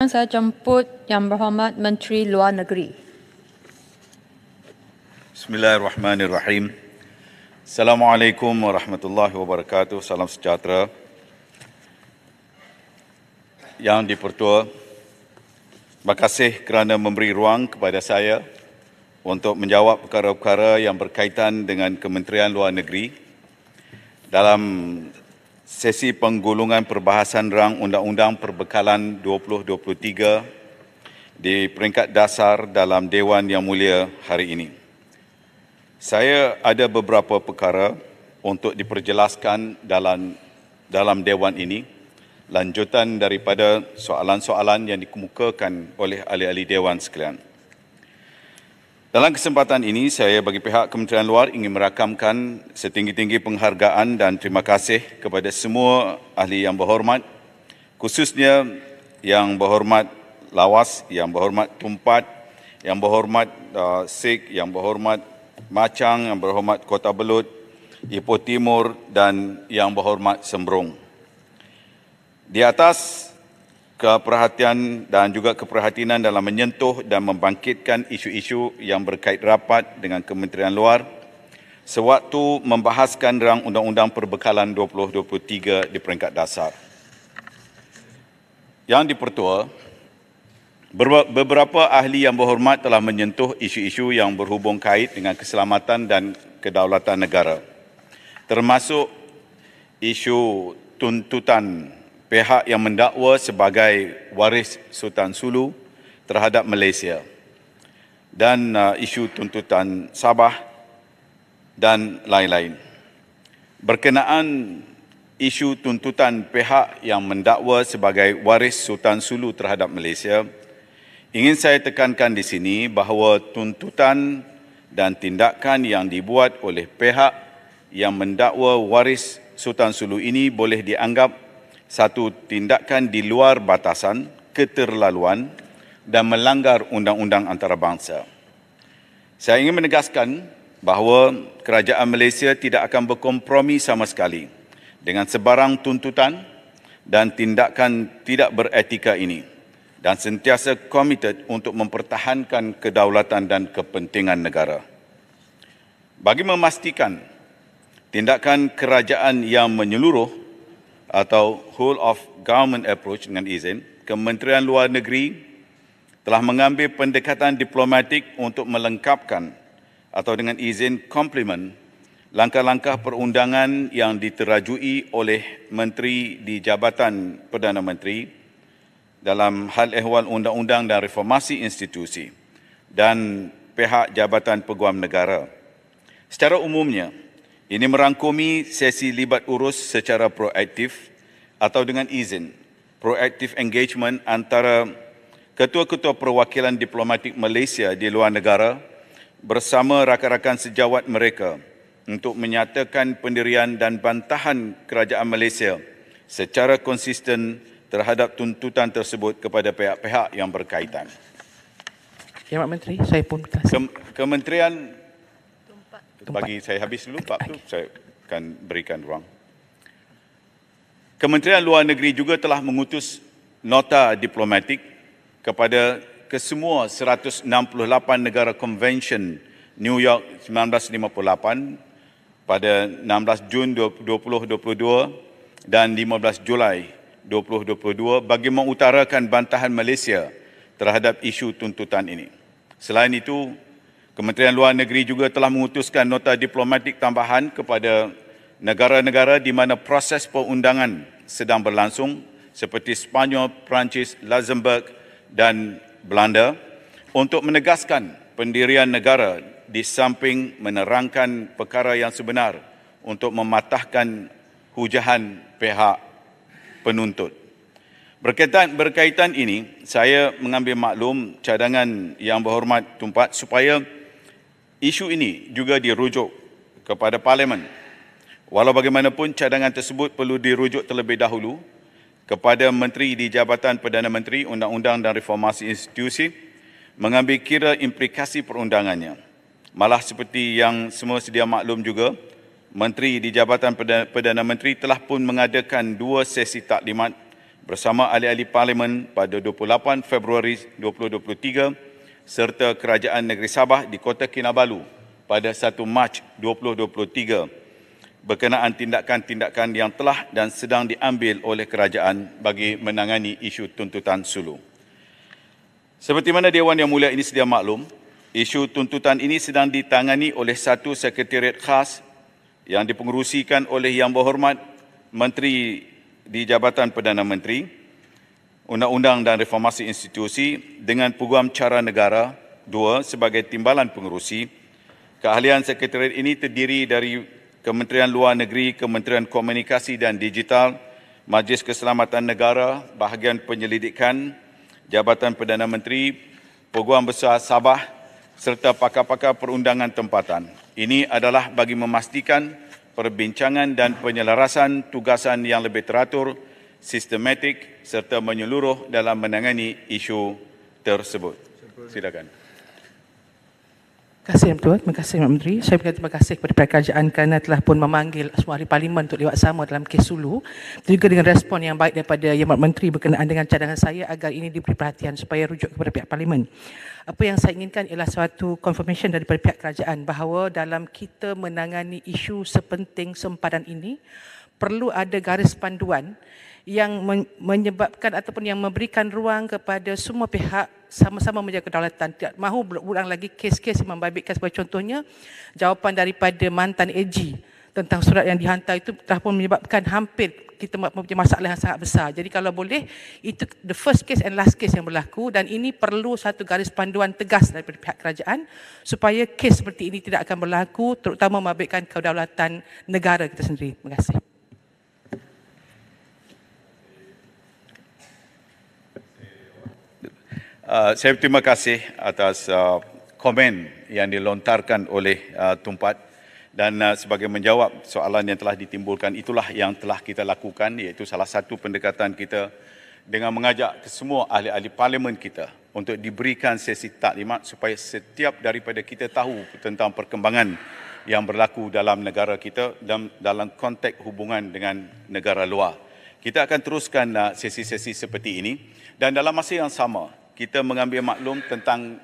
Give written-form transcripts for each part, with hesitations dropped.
Sekarang saya jemput Yang Berhormat Menteri Luar Negeri. Bismillahirrahmanirrahim. Assalamualaikum warahmatullahi wabarakatuh. Salam sejahtera. Yang di-Pertua, terima kasih kerana memberi ruang kepada saya untuk menjawab perkara-perkara yang berkaitan dengan Kementerian Luar Negeri dalam sesi penggulungan perbahasan rang Undang-Undang Perbekalan 2023 di peringkat dasar dalam Dewan Yang Mulia hari ini. Saya ada beberapa perkara untuk diperjelaskan dalam Dewan ini, lanjutan daripada soalan-soalan yang dikemukakan oleh ahli-ahli Dewan sekalian. Dalam kesempatan ini, saya bagi pihak Kementerian Luar ingin merakamkan setinggi-tinggi penghargaan dan terima kasih kepada semua ahli yang berhormat, khususnya Yang Berhormat Lawas, Yang Berhormat Tumpat, Yang Berhormat Sik, Yang Berhormat Macang, Yang Berhormat Kota Belud, Ipoh Timur dan Yang Berhormat Sembrong. Di atas keperhatian dan juga keprihatinan dalam menyentuh dan membangkitkan isu-isu yang berkait rapat dengan Kementerian Luar sewaktu membahaskan rang Undang-Undang Perbekalan 2023 di peringkat dasar. Yang di-Pertua, beberapa ahli yang berhormat telah menyentuh isu-isu yang berhubung kait dengan keselamatan dan kedaulatan negara, termasuk isu tuntutan pihak yang mendakwa sebagai waris Sultan Sulu terhadap Malaysia dan isu tuntutan Sabah dan lain-lain. Berkenaan isu tuntutan pihak yang mendakwa sebagai waris Sultan Sulu terhadap Malaysia, ingin saya tekankan di sini bahawa tuntutan dan tindakan yang dibuat oleh pihak yang mendakwa waris Sultan Sulu ini boleh dianggap satu tindakan di luar batasan, keterlaluan dan melanggar undang-undang antarabangsa. Saya ingin menegaskan bahawa kerajaan Malaysia tidak akan berkompromi sama sekali dengan sebarang tuntutan dan tindakan tidak beretika ini dan sentiasa komited untuk mempertahankan kedaulatan dan kepentingan negara. Bagi memastikan tindakan kerajaan yang menyeluruh atau whole of government approach dengan izin, Kementerian Luar Negeri telah mengambil pendekatan diplomatik untuk melengkapkan atau dengan izin komplement langkah-langkah perundangan yang diterajui oleh Menteri di Jabatan Perdana Menteri dalam hal ehwal undang-undang dan reformasi institusi dan pihak Jabatan Peguam Negara. Secara umumnya, ini merangkumi sesi libat urus secara proaktif atau dengan izin, proactive engagement antara ketua-ketua perwakilan diplomatik Malaysia di luar negara bersama rakan-rakan sejawat mereka untuk menyatakan pendirian dan bantahan kerajaan Malaysia secara konsisten terhadap tuntutan tersebut kepada pihak-pihak yang berkaitan. Ya, Pak Menteri, saya pun kasih. Kementerian bagi saya habis dulu, Pak, tu saya akan berikan ruang. Kementerian Luar Negeri juga telah mengutus nota diplomatik kepada kesemua 168 negara Convention New York 1958 pada 16 Jun 2022 dan 15 Julai 2022 bagi mengutarakan bantahan Malaysia terhadap isu tuntutan ini. Selain itu, Kementerian Luar Negeri juga telah mengutuskan nota diplomatik tambahan kepada negara-negara di mana proses perundangan sedang berlangsung seperti Sepanyol, Perancis, Luxembourg dan Belanda untuk menegaskan pendirian negara di samping menerangkan perkara yang sebenar untuk mematahkan hujahan pihak penuntut. Berkaitan ini, saya mengambil maklum cadangan Yang Berhormat Tumpat supaya isu ini juga dirujuk kepada Parlimen. Walau bagaimanapun, cadangan tersebut perlu dirujuk terlebih dahulu kepada Menteri di Jabatan Perdana Menteri, Undang-Undang dan Reformasi Institusi mengambil kira implikasi perundangannya. Malah seperti yang semua sedia maklum juga, Menteri di Jabatan Perdana Menteri telah pun mengadakan 2 sesi taklimat bersama ahli-ahli Parlimen pada 28 Februari 2023 serta Kerajaan Negeri Sabah di Kota Kinabalu pada 1 Mac 2023 berkenaan tindakan-tindakan yang telah dan sedang diambil oleh kerajaan bagi menangani isu tuntutan Sulu. Seperti mana Dewan Yang Mulia ini sedia maklum, isu tuntutan ini sedang ditangani oleh satu sekretariat khas yang dipengerusikan oleh Yang Berhormat Menteri di Jabatan Perdana Menteri, Undang-Undang dan Reformasi Institusi dengan Peguam Cara Negara 2 sebagai timbalan pengerusi. Keahlian sekretariat ini terdiri dari Kementerian Luar Negeri, Kementerian Komunikasi dan Digital, Majlis Keselamatan Negara, Bahagian Penyelidikan, Jabatan Perdana Menteri, Peguam Besar Sabah serta pakar-pakar perundangan tempatan. Ini adalah bagi memastikan perbincangan dan penyelarasan tugasan yang lebih teratur, sistematik serta menyeluruh dalam menangani isu tersebut. Silakan. Terima kasih Yang Pertua, terima kasih Mak Menteri. Saya berterima terima kasih kepada pihak kerajaan kerana telah pun memanggil semua ahli parlimen untuk lewat sama dalam kes Sulu. Juga dengan respon yang baik daripada Yang Berhormat Menteri berkenaan dengan cadangan saya agar ini diberi perhatian supaya rujuk kepada pihak parlimen. Apa yang saya inginkan ialah suatu confirmation daripada pihak kerajaan bahawa dalam kita menangani isu sepenting sempadan ini perlu ada garis panduan yang menyebabkan ataupun yang memberikan ruang kepada semua pihak sama-sama menjaga kedaulatan. Tidak mahu berulang lagi kes-kes yang membabitkan, sebagai contohnya jawapan daripada mantan AG tentang surat yang dihantar itu telah pun menyebabkan hampir kita mempunyai masalah yang sangat besar. Jadi kalau boleh, itu the first case and last case yang berlaku dan ini perlu satu garis panduan tegas daripada pihak kerajaan supaya kes seperti ini tidak akan berlaku, terutama membabitkan kedaulatan negara kita sendiri. Terima kasih. Saya terima kasih atas komen yang dilontarkan oleh Tumpat dan sebagai menjawab soalan yang telah ditimbulkan, itulah yang telah kita lakukan, iaitu salah satu pendekatan kita dengan mengajak ke semua ahli-ahli parlimen kita untuk diberikan sesi taklimat supaya setiap daripada kita tahu tentang perkembangan yang berlaku dalam negara kita dan dalam konteks hubungan dengan negara luar. Kita akan teruskan sesi-sesi seperti ini dan dalam masa yang sama kita mengambil maklum tentang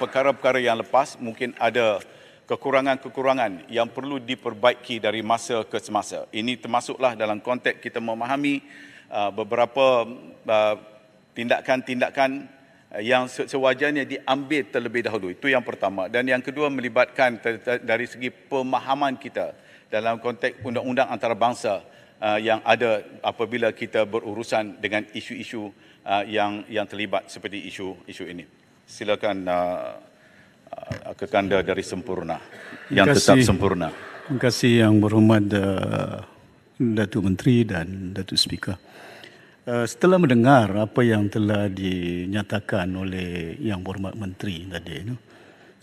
perkara-perkara yang lepas, mungkin ada kekurangan-kekurangan yang perlu diperbaiki dari masa ke semasa. Ini termasuklah dalam konteks kita memahami beberapa tindakan-tindakan yang sewajarnya diambil terlebih dahulu. Itu yang pertama. Dan yang kedua melibatkan dari segi pemahaman kita dalam konteks undang-undang antarabangsa yang ada apabila kita berurusan dengan isu-isu yang terlibat seperti isu ini. Silakan Kekanda dari Sempurna yang tetap sempurna. Terima kasih Yang Berhormat Datuk Menteri dan Datuk Speaker. Setelah mendengar apa yang telah dinyatakan oleh Yang Berhormat Menteri tadi,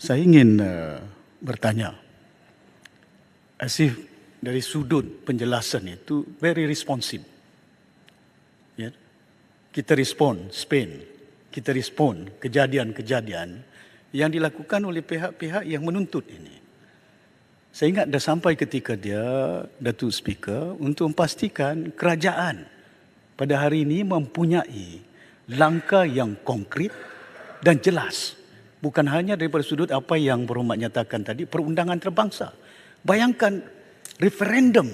saya ingin bertanya, as if dari sudut penjelasan itu very responsive. Ya. Kita respon Spain, kita respon kejadian-kejadian yang dilakukan oleh pihak-pihak yang menuntut ini. Saya ingat dah sampai ketika dia, Datuk Speaker, untuk memastikan kerajaan pada hari ini mempunyai langkah yang konkret dan jelas. Bukan hanya daripada sudut apa yang Berhormat nyatakan tadi, perundangan antarabangsa. Bayangkan referendum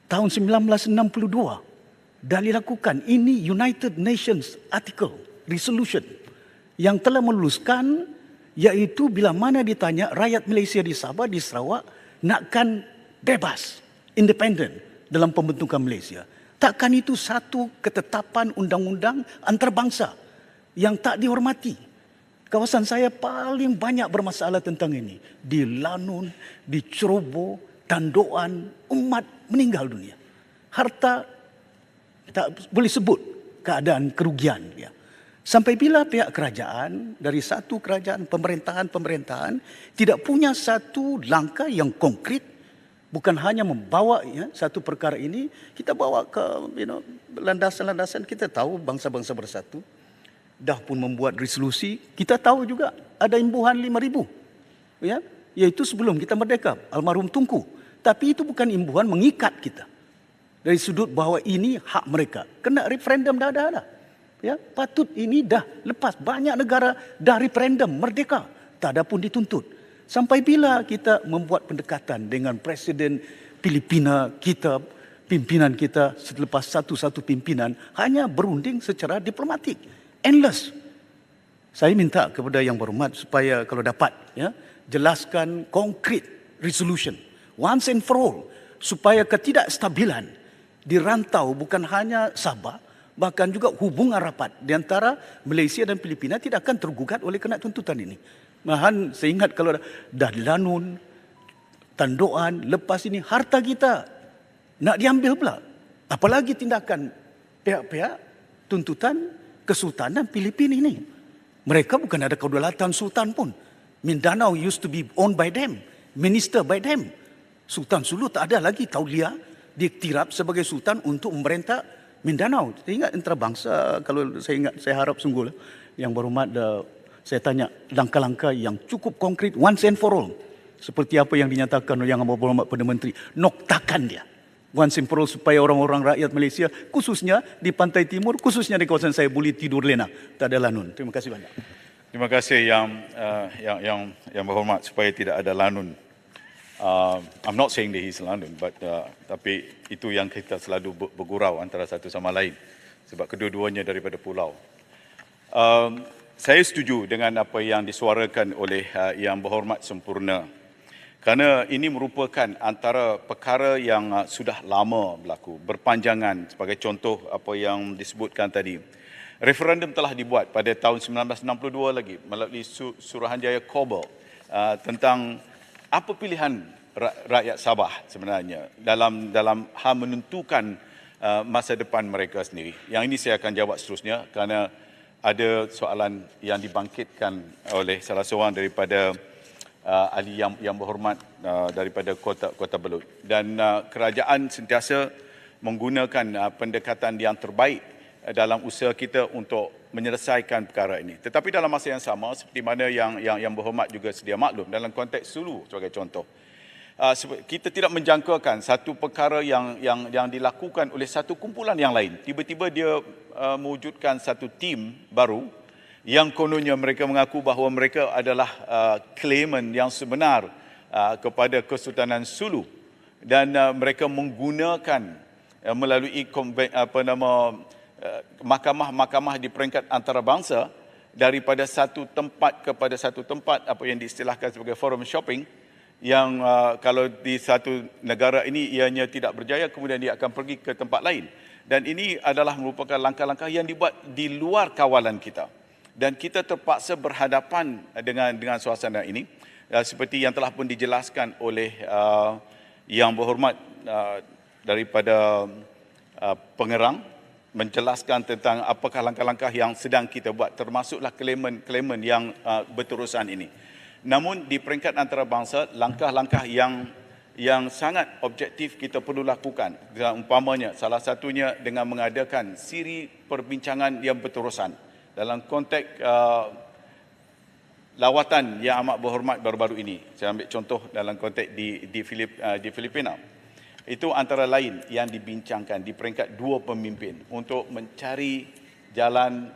tahun 1962 dah dilakukan. Ini United Nations Article, Resolution yang telah meluluskan, iaitu bila mana ditanya rakyat Malaysia di Sabah, di Sarawak nakkan bebas, independen dalam pembentukan Malaysia. Takkan itu satu ketetapan undang-undang antarabangsa yang tak dihormati? Kawasan saya paling banyak bermasalah tentang ini. Di Lanun, di Ceroboh, Tandoan, umat meninggal dunia. Harta tak boleh sebut keadaan kerugian dia. Sampai bila pihak kerajaan, dari satu kerajaan, pemerintahan tidak punya satu langkah yang konkret, bukan hanya membawa satu perkara ini, kita bawa ke landasan-landasan. Kita tahu bangsa-bangsa bersatu dah pun membuat resolusi. Kita tahu juga ada imbuhan 5,000, iaitu sebelum kita merdeka, almarhum Tunku. Tapi itu bukan imbuhan mengikat kita. dari sudut bahawa ini hak mereka. Kena referendum dah ada. Ya, patut ini dah lepas. Banyak negara dah referendum merdeka. Tak ada pun dituntut. Sampai bila kita membuat pendekatan dengan Presiden Filipina kita, pimpinan kita selepas satu-satu pimpinan hanya berunding secara diplomatik. Endless. Saya minta kepada Yang Berhormat supaya kalau dapat ya, jelaskan konkret resolution once and for all supaya ketidakstabilan di rantau bukan hanya Sabah bahkan juga hubungan rapat di antara Malaysia dan Filipina tidak akan tergugat oleh kena tuntutan ini. Mahan saya ingat kalau dah lanun, tanduan, lepas ini harta kita nak diambil pula. Apalagi tindakan pihak-pihak tuntutan Kesultanan Filipina ini. Mereka bukan ada kedaulatan sultan pun. Mindanao used to be owned by them, minister by them. Sultan Sulu tak ada lagi tauliah diiktiraf sebagai sultan untuk memerintah Mindanao. Saya ingat antarabangsa, kalau saya ingat, saya harap sungguh Yang Berhormat saya tanya langkah-langkah yang cukup konkret once and for all. Seperti apa yang dinyatakan oleh Yang Berhormat Perdana Menteri, noktakan dia. Once and for all supaya orang-orang rakyat Malaysia khususnya di pantai timur, khususnya di kawasan saya boleh tidur lena, tak ada lanun. Terima kasih banyak. Terima kasih yang Berhormat supaya tidak ada lanun. I'm not saying that he's lanun, but tapi itu yang kita selalu bergurau antara satu sama lain sebab kedua-duanya daripada pulau. Saya setuju dengan apa yang disuarakan oleh Yang Berhormat Sempurna. Kerana ini merupakan antara perkara yang sudah lama berlaku, berpanjangan. Sebagai contoh apa yang disebutkan tadi. Referendum telah dibuat pada tahun 1962 lagi melalui Suruhanjaya Kobel tentang apa pilihan rakyat Sabah sebenarnya dalam hal menentukan masa depan mereka sendiri. Yang ini saya akan jawab seterusnya kerana ada soalan yang dibangkitkan oleh salah seorang daripada ahli yang berhormat daripada Kota Belud, dan kerajaan sentiasa menggunakan pendekatan yang terbaik dalam usaha kita untuk menyelesaikan perkara ini. Tetapi dalam masa yang sama, seperti mana yang berhormat juga sedia maklum dalam konteks Sulu sebagai contoh, kita tidak menjangkakan satu perkara yang dilakukan oleh satu kumpulan yang lain. Tiba-tiba dia mewujudkan satu tim baru yang kononnya mereka mengaku bahawa mereka adalah claimant yang sebenar kepada Kesultanan Sulu, dan mereka menggunakan melalui mahkamah di peringkat antarabangsa daripada satu tempat kepada satu tempat, apa yang diistilahkan sebagai forum shopping, yang kalau di satu negara ini ianya tidak berjaya, kemudian dia akan pergi ke tempat lain. Dan ini adalah merupakan langkah-langkah yang dibuat di luar kawalan kita. Dan kita terpaksa berhadapan dengan suasana ini, seperti yang telah pun dijelaskan oleh Yang Berhormat daripada Pengerang, menjelaskan tentang apakah langkah-langkah yang sedang kita buat, termasuklah claimant yang berterusan ini. Namun di peringkat antarabangsa, langkah-langkah yang sangat objektif kita perlu lakukan. Umpamanya, salah satunya dengan mengadakan siri perbincangan yang berterusan. Dalam konteks lawatan yang amat berhormat baru-baru ini, saya ambil contoh dalam konteks di Filipina, itu antara lain yang dibincangkan di peringkat dua pemimpin untuk mencari jalan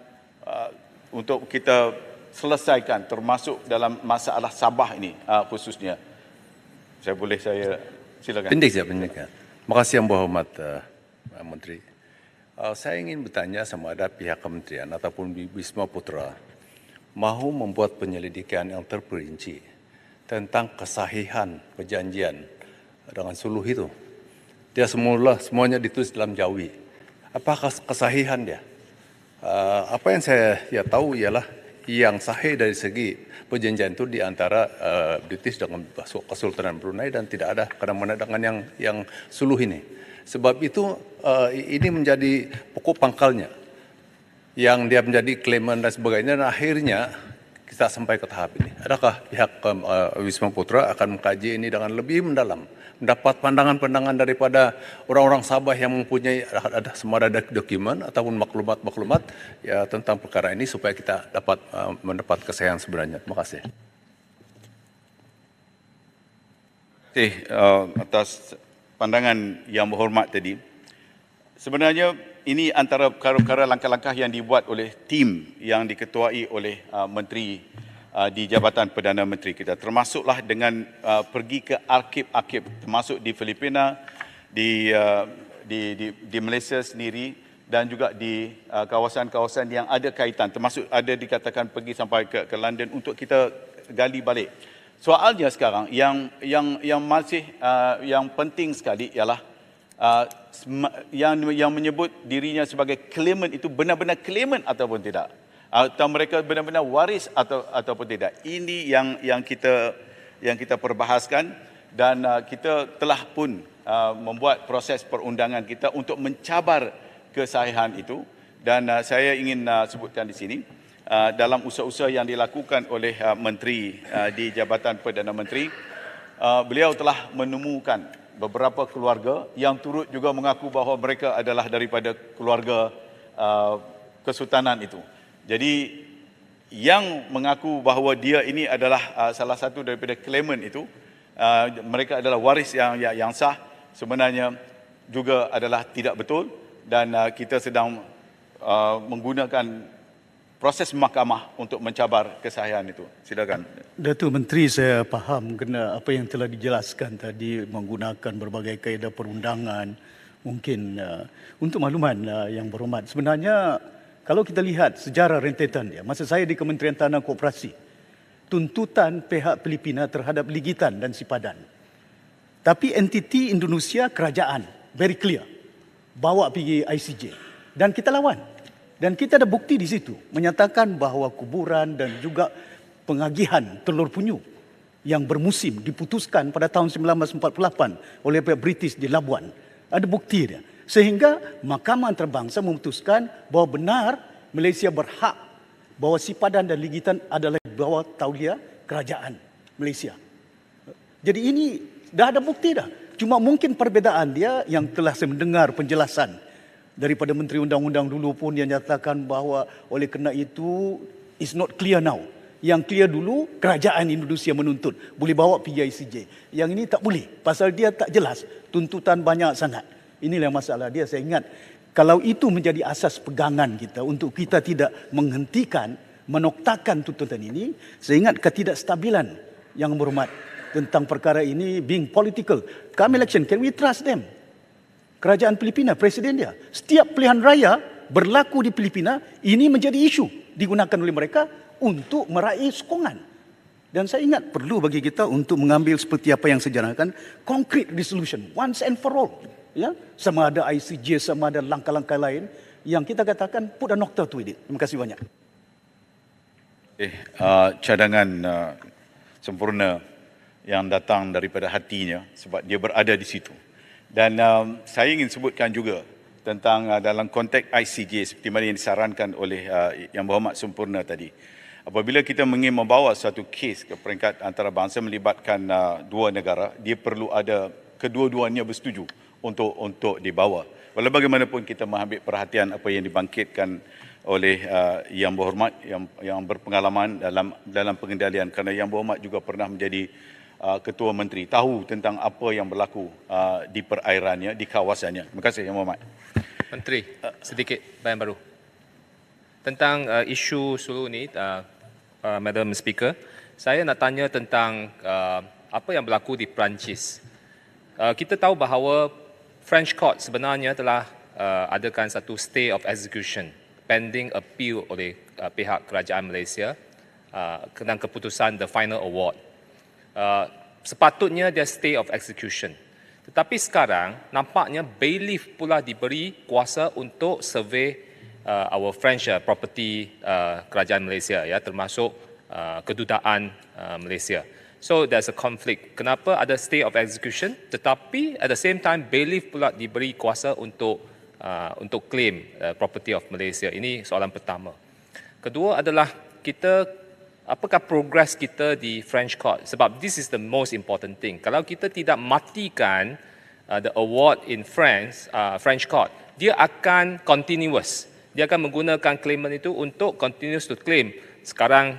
untuk kita selesaikan, termasuk dalam masalah Sabah ini khususnya. Saya silakan. Pendek saja. Terima kasih Yang Berhormat Menteri. Saya ingin bertanya sama ada pihak kementerian ataupun Wisma Putra mahu membuat penyelidikan yang terperinci tentang kesahihan perjanjian dengan Suluh itu. Dia semuanya ditulis dalam Jawi. Apakah kesahihan dia? Apa yang saya tahu ialah yang sahih dari segi perjanjian itu di antara British dengan Kesultanan Brunei, dan tidak ada kena-mena dengan yang Suluh ini. Sebab itu ini menjadi pokok pangkalnya yang dia menjadi claimant dan sebagainya, dan akhirnya kita sampai ke tahap ini. Adakah pihak Wisma Putra akan mengkaji ini dengan lebih mendalam, mendapat pandangan-pandangan daripada orang-orang Sabah yang mempunyai semua ada dokumen ataupun maklumat ya tentang perkara ini supaya kita dapat mendapat kesahihan sebenarnya. Terima kasih. Atas pandangan Yang Berhormat tadi, Sebenarnya ini antara perkara-perkara langkah-langkah yang dibuat oleh tim yang diketuai oleh Menteri di Jabatan Perdana Menteri kita. Termasuklah dengan pergi ke arkib-arkib, termasuk di Filipina, di Malaysia sendiri dan juga di kawasan-kawasan yang ada kaitan, termasuk ada dikatakan pergi sampai ke London untuk kita gali balik. Soalnya sekarang yang masih yang penting sekali ialah yang menyebut dirinya sebagai claimant itu benar-benar claimant ataupun tidak, atau mereka benar-benar waris ataupun tidak. Ini yang kita perbahaskan dan kita telah pun membuat proses perundangan kita untuk mencabar kesahihan itu. Dan saya ingin sebutkan di sini dalam usaha-usaha yang dilakukan oleh Menteri di Jabatan Perdana Menteri, beliau telah menemukan beberapa keluarga yang turut juga mengaku bahawa mereka adalah daripada keluarga kesultanan itu. Jadi yang mengaku bahawa dia ini adalah salah satu daripada claimant itu, mereka adalah waris yang sah, sebenarnya juga adalah tidak betul dan kita sedang menggunakan proses mahkamah untuk mencabar kesahihan itu. Silakan. Datuk Menteri, saya faham kena apa yang telah dijelaskan tadi menggunakan berbagai kaedah perundangan. Mungkin untuk makluman yang berhormat, sebenarnya kalau kita lihat sejarah rentetan dia, masa saya di Kementerian Tanah Koperasi, tuntutan pihak Filipina terhadap Ligitan dan Sipadan. Tapi entiti Indonesia, kerajaan, very clear, bawa pergi ICJ. Dan kita lawan. Dan kita ada bukti di situ, menyatakan bahawa kuburan dan juga pengagihan telur penyu yang bermusim diputuskan pada tahun 1948 oleh pihak British di Labuan. Ada bukti dia. Sehingga Mahkamah Antarabangsa memutuskan bahawa benar Malaysia berhak bahawa Sipadan dan Ligitan adalah di bawah tauliah kerajaan Malaysia. Jadi ini dah ada bukti dah. Cuma mungkin perbezaan dia yang telah saya mendengar penjelasan daripada Menteri Undang-Undang dulu pun yang nyatakan bahawa oleh kerana itu is not clear now. Yang clear dulu kerajaan Indonesia menuntut boleh bawa pergi ICJ. Yang ini tak boleh pasal dia tak jelas, tuntutan banyak sangat. Inilah masalah dia. Saya ingat kalau itu menjadi asas pegangan kita untuk kita tidak menghentikan, menoktakan tuntutan ini, saya ingat ketidakstabilan yang berhormat tentang perkara ini being political. Come election, can we trust them? Kerajaan Filipina, presiden dia, setiap pilihan raya berlaku di Filipina, ini menjadi isu digunakan oleh mereka untuk meraih sokongan. Dan saya ingat perlu bagi kita untuk mengambil seperti apa yang saya jelaskan, concrete resolution, once and for all. Ya, sama ada ICJ, sama ada langkah-langkah lain yang kita katakan put a nokta to it. Terima kasih banyak. Cadangan sempurna yang datang daripada hatinya sebab dia berada di situ. Dan saya ingin sebutkan juga tentang dalam konteks ICJ seperti mana yang disarankan oleh Yang Berhormat Sempurna tadi. Apabila kita ingin membawa satu kes ke peringkat antarabangsa melibatkan dua negara, dia perlu ada kedua-duanya bersetuju untuk dibawa. Walau bagaimanapun kita mengambil perhatian apa yang dibangkitkan oleh Yang Berhormat yang berpengalaman dalam pengendalian, kerana Yang Berhormat juga pernah menjadi Ketua Menteri, tahu tentang apa yang berlaku di perairannya, di kawasannya. Terima kasih Yang Berhormat. Menteri, sedikit bayan baru. Tentang isu Sulu ni, Madam Speaker, saya nak tanya tentang apa yang berlaku di Perancis. Kita tahu bahawa French court sebenarnya telah adakan satu stay of execution pending appeal oleh pihak kerajaan Malaysia tentang keputusan the final award. Sepatutnya dia stay of execution. Tetapi sekarang nampaknya bailiff pula diberi kuasa untuk survey our French property kerajaan Malaysia, ya, termasuk kedutaan Malaysia. So there's a conflict. Kenapa ada stay of execution tetapi at the same time bailiff pula diberi kuasa untuk claim property of Malaysia? Ini soalan pertama. Kedua adalah apakah progress kita di French court? Sebab this is the most important thing. Kalau kita tidak matikan the award in French court, dia akan continuous. Dia akan menggunakan claimant itu untuk continuous to claim. Sekarang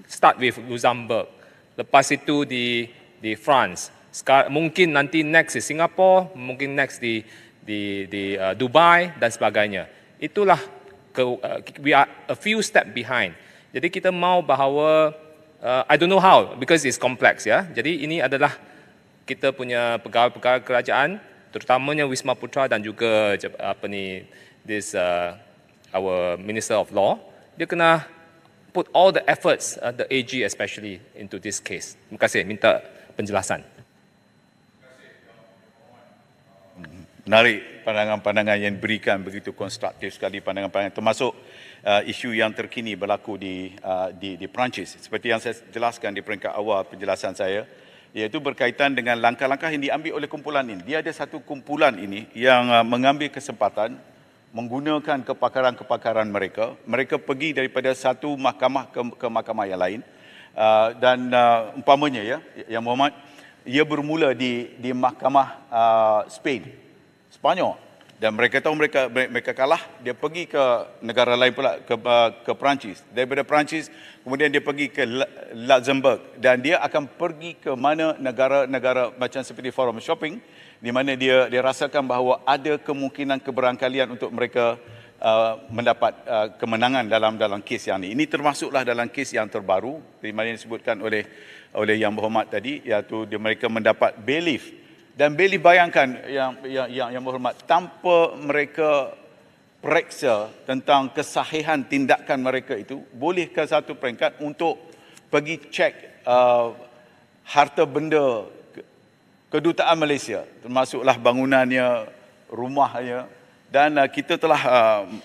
start with Luxembourg, lepas itu di France. Sekarang, mungkin nanti next di Singapore, mungkin next di Dubai dan sebagainya. Itulah we are a few step behind. Jadi kita mau bahawa I don't know how because it's complex ya. Jadi ini adalah kita punya pegawai-pegawai kerajaan, terutamanya Wisma Putra dan juga our Minister of Law. Dia kena put all the efforts, the AG especially, into this case. Terima kasih, minta penjelasan. Menarik pandangan-pandangan yang diberikan, begitu konstruktif sekali pandangan-pandangan, termasuk isu yang terkini berlaku di Perancis. Seperti yang saya jelaskan di peringkat awal penjelasan saya, iaitu berkaitan dengan langkah-langkah yang diambil oleh kumpulan ini. Dia ada satu kumpulan ini yang mengambil kesempatan menggunakan kepakaran-kepakaran mereka. Mereka pergi daripada satu mahkamah ke mahkamah yang lain. Dan umpamanya ya, Yang Berhormat, ia bermula di mahkamah Spanyol. Dan mereka tahu mereka kalah, dia pergi ke negara lain pula, ke Perancis. Daripada Perancis, kemudian dia pergi ke Luxembourg. Dan dia akan pergi ke mana negara-negara macam seperti Forum Shopping, di mana dia rasakan bahawa ada kemungkinan keberangkalian untuk mereka mendapat kemenangan dalam kes yang ini. Ini termasuklah dalam kes yang terbaru, di mana disebutkan oleh Yang Berhormat tadi, iaitu mereka mendapat bailiff. Dan bailiff, bayangkan yang Berhormat, tanpa mereka periksa tentang kesahihan tindakan mereka itu, boleh ke satu peringkat untuk pergi cek harta benda Kedutaan Malaysia, termasuklah bangunannya, rumahnya, dan kita telah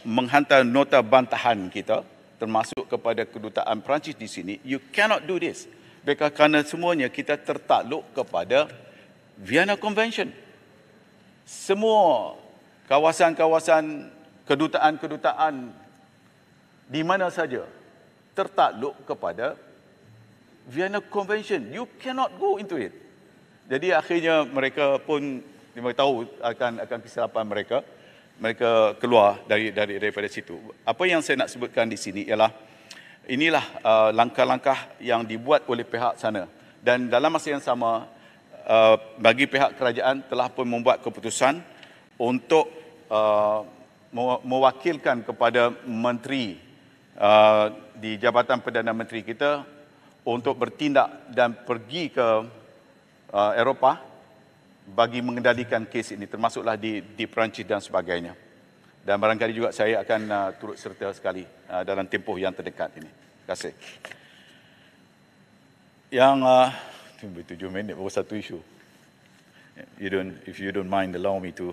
menghantar nota bantahan kita, termasuk kepada Kedutaan Perancis di sini. You cannot do this, kerana semuanya kita tertakluk kepada Vienna Convention. Semua kawasan-kawasan kedutaan-kedutaan di mana saja tertakluk kepada Vienna Convention. You cannot go into it. Jadi akhirnya mereka pun tahu akan kesilapan mereka. Mereka keluar daripada situ. Apa yang saya nak sebutkan di sini ialah inilah langkah-langkah yang dibuat oleh pihak sana. Dan dalam masa yang sama, bagi pihak kerajaan telah pun membuat keputusan untuk mewakilkan kepada menteri di Jabatan Perdana Menteri kita untuk bertindak dan pergi ke Eropah bagi mengendalikan kes ini, termasuklah di Perancis dan sebagainya. Dan barangkali juga saya akan turut serta sekali dalam tempoh yang terdekat ini. Terima kasih. Yang 7 minit baru satu isu. If you don't mind, allow me to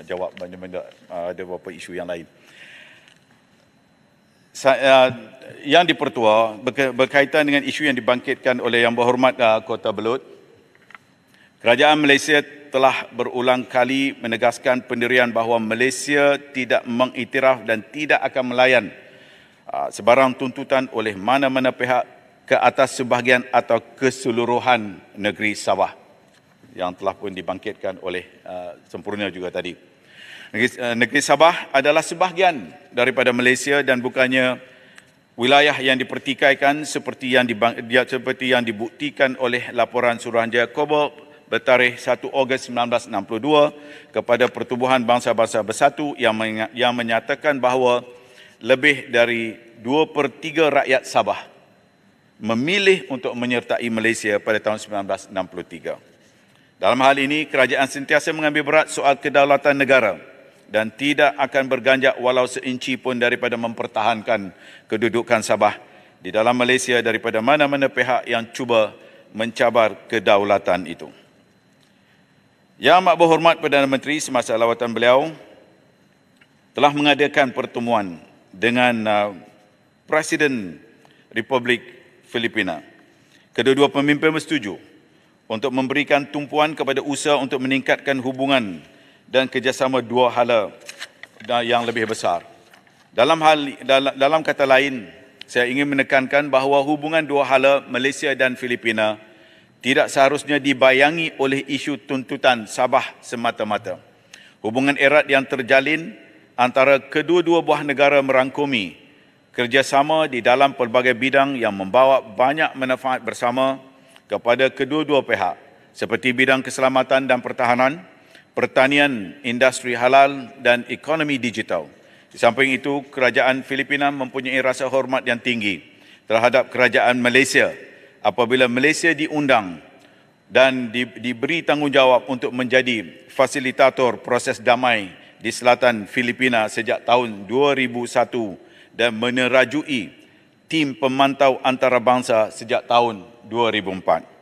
jawab banyak-banyak ada beberapa isu yang lain. Yang dipertua berkaitan dengan isu yang dibangkitkan oleh Yang Berhormat Kota Belud. Kerajaan Malaysia telah berulang kali menegaskan pendirian bahawa Malaysia tidak mengiktiraf dan tidak akan melayan sebarang tuntutan oleh mana-mana pihak ke atas sebahagian atau keseluruhan negeri Sabah, yang telah pun dibangkitkan oleh sempurna juga tadi. Negeri Sabah adalah sebahagian daripada Malaysia dan bukannya wilayah yang dipertikaikan seperti yang dibuktikan oleh laporan Suruhanjaya Kobol bertarikh 1 Ogos 1962 kepada Pertubuhan Bangsa-Bangsa Bersatu yang menyatakan bahawa lebih dari 2/3 rakyat Sabah memilih untuk menyertai Malaysia pada tahun 1963. Dalam hal ini, kerajaan sentiasa mengambil berat soal kedaulatan negara dan tidak akan berganjak walau seinci pun daripada mempertahankan kedudukan Sabah di dalam Malaysia daripada mana-mana pihak yang cuba mencabar kedaulatan itu. Yang Amat Berhormat Perdana Menteri semasa lawatan beliau telah mengadakan pertemuan dengan Presiden Republik Filipina. Kedua-dua pemimpin bersetuju untuk memberikan tumpuan kepada usaha untuk meningkatkan hubungan dan kerjasama dua hala yang lebih besar. Dalam kata lain, saya ingin menekankan bahawa hubungan dua hala Malaysia dan Filipina tidak seharusnya dibayangi oleh isu tuntutan Sabah semata-mata. Hubungan erat yang terjalin antara kedua-dua buah negara merangkumi kerjasama di dalam pelbagai bidang yang membawa banyak manfaat bersama kepada kedua-dua pihak, seperti bidang keselamatan dan pertahanan, pertanian, industri halal dan ekonomi digital. Di samping itu, kerajaan Filipina mempunyai rasa hormat yang tinggi terhadap kerajaan Malaysia apabila Malaysia diundang dan diberi tanggungjawab untuk menjadi fasilitator proses damai di selatan Filipina sejak tahun 2001 dan menerajui tim pemantau antarabangsa sejak tahun 2004.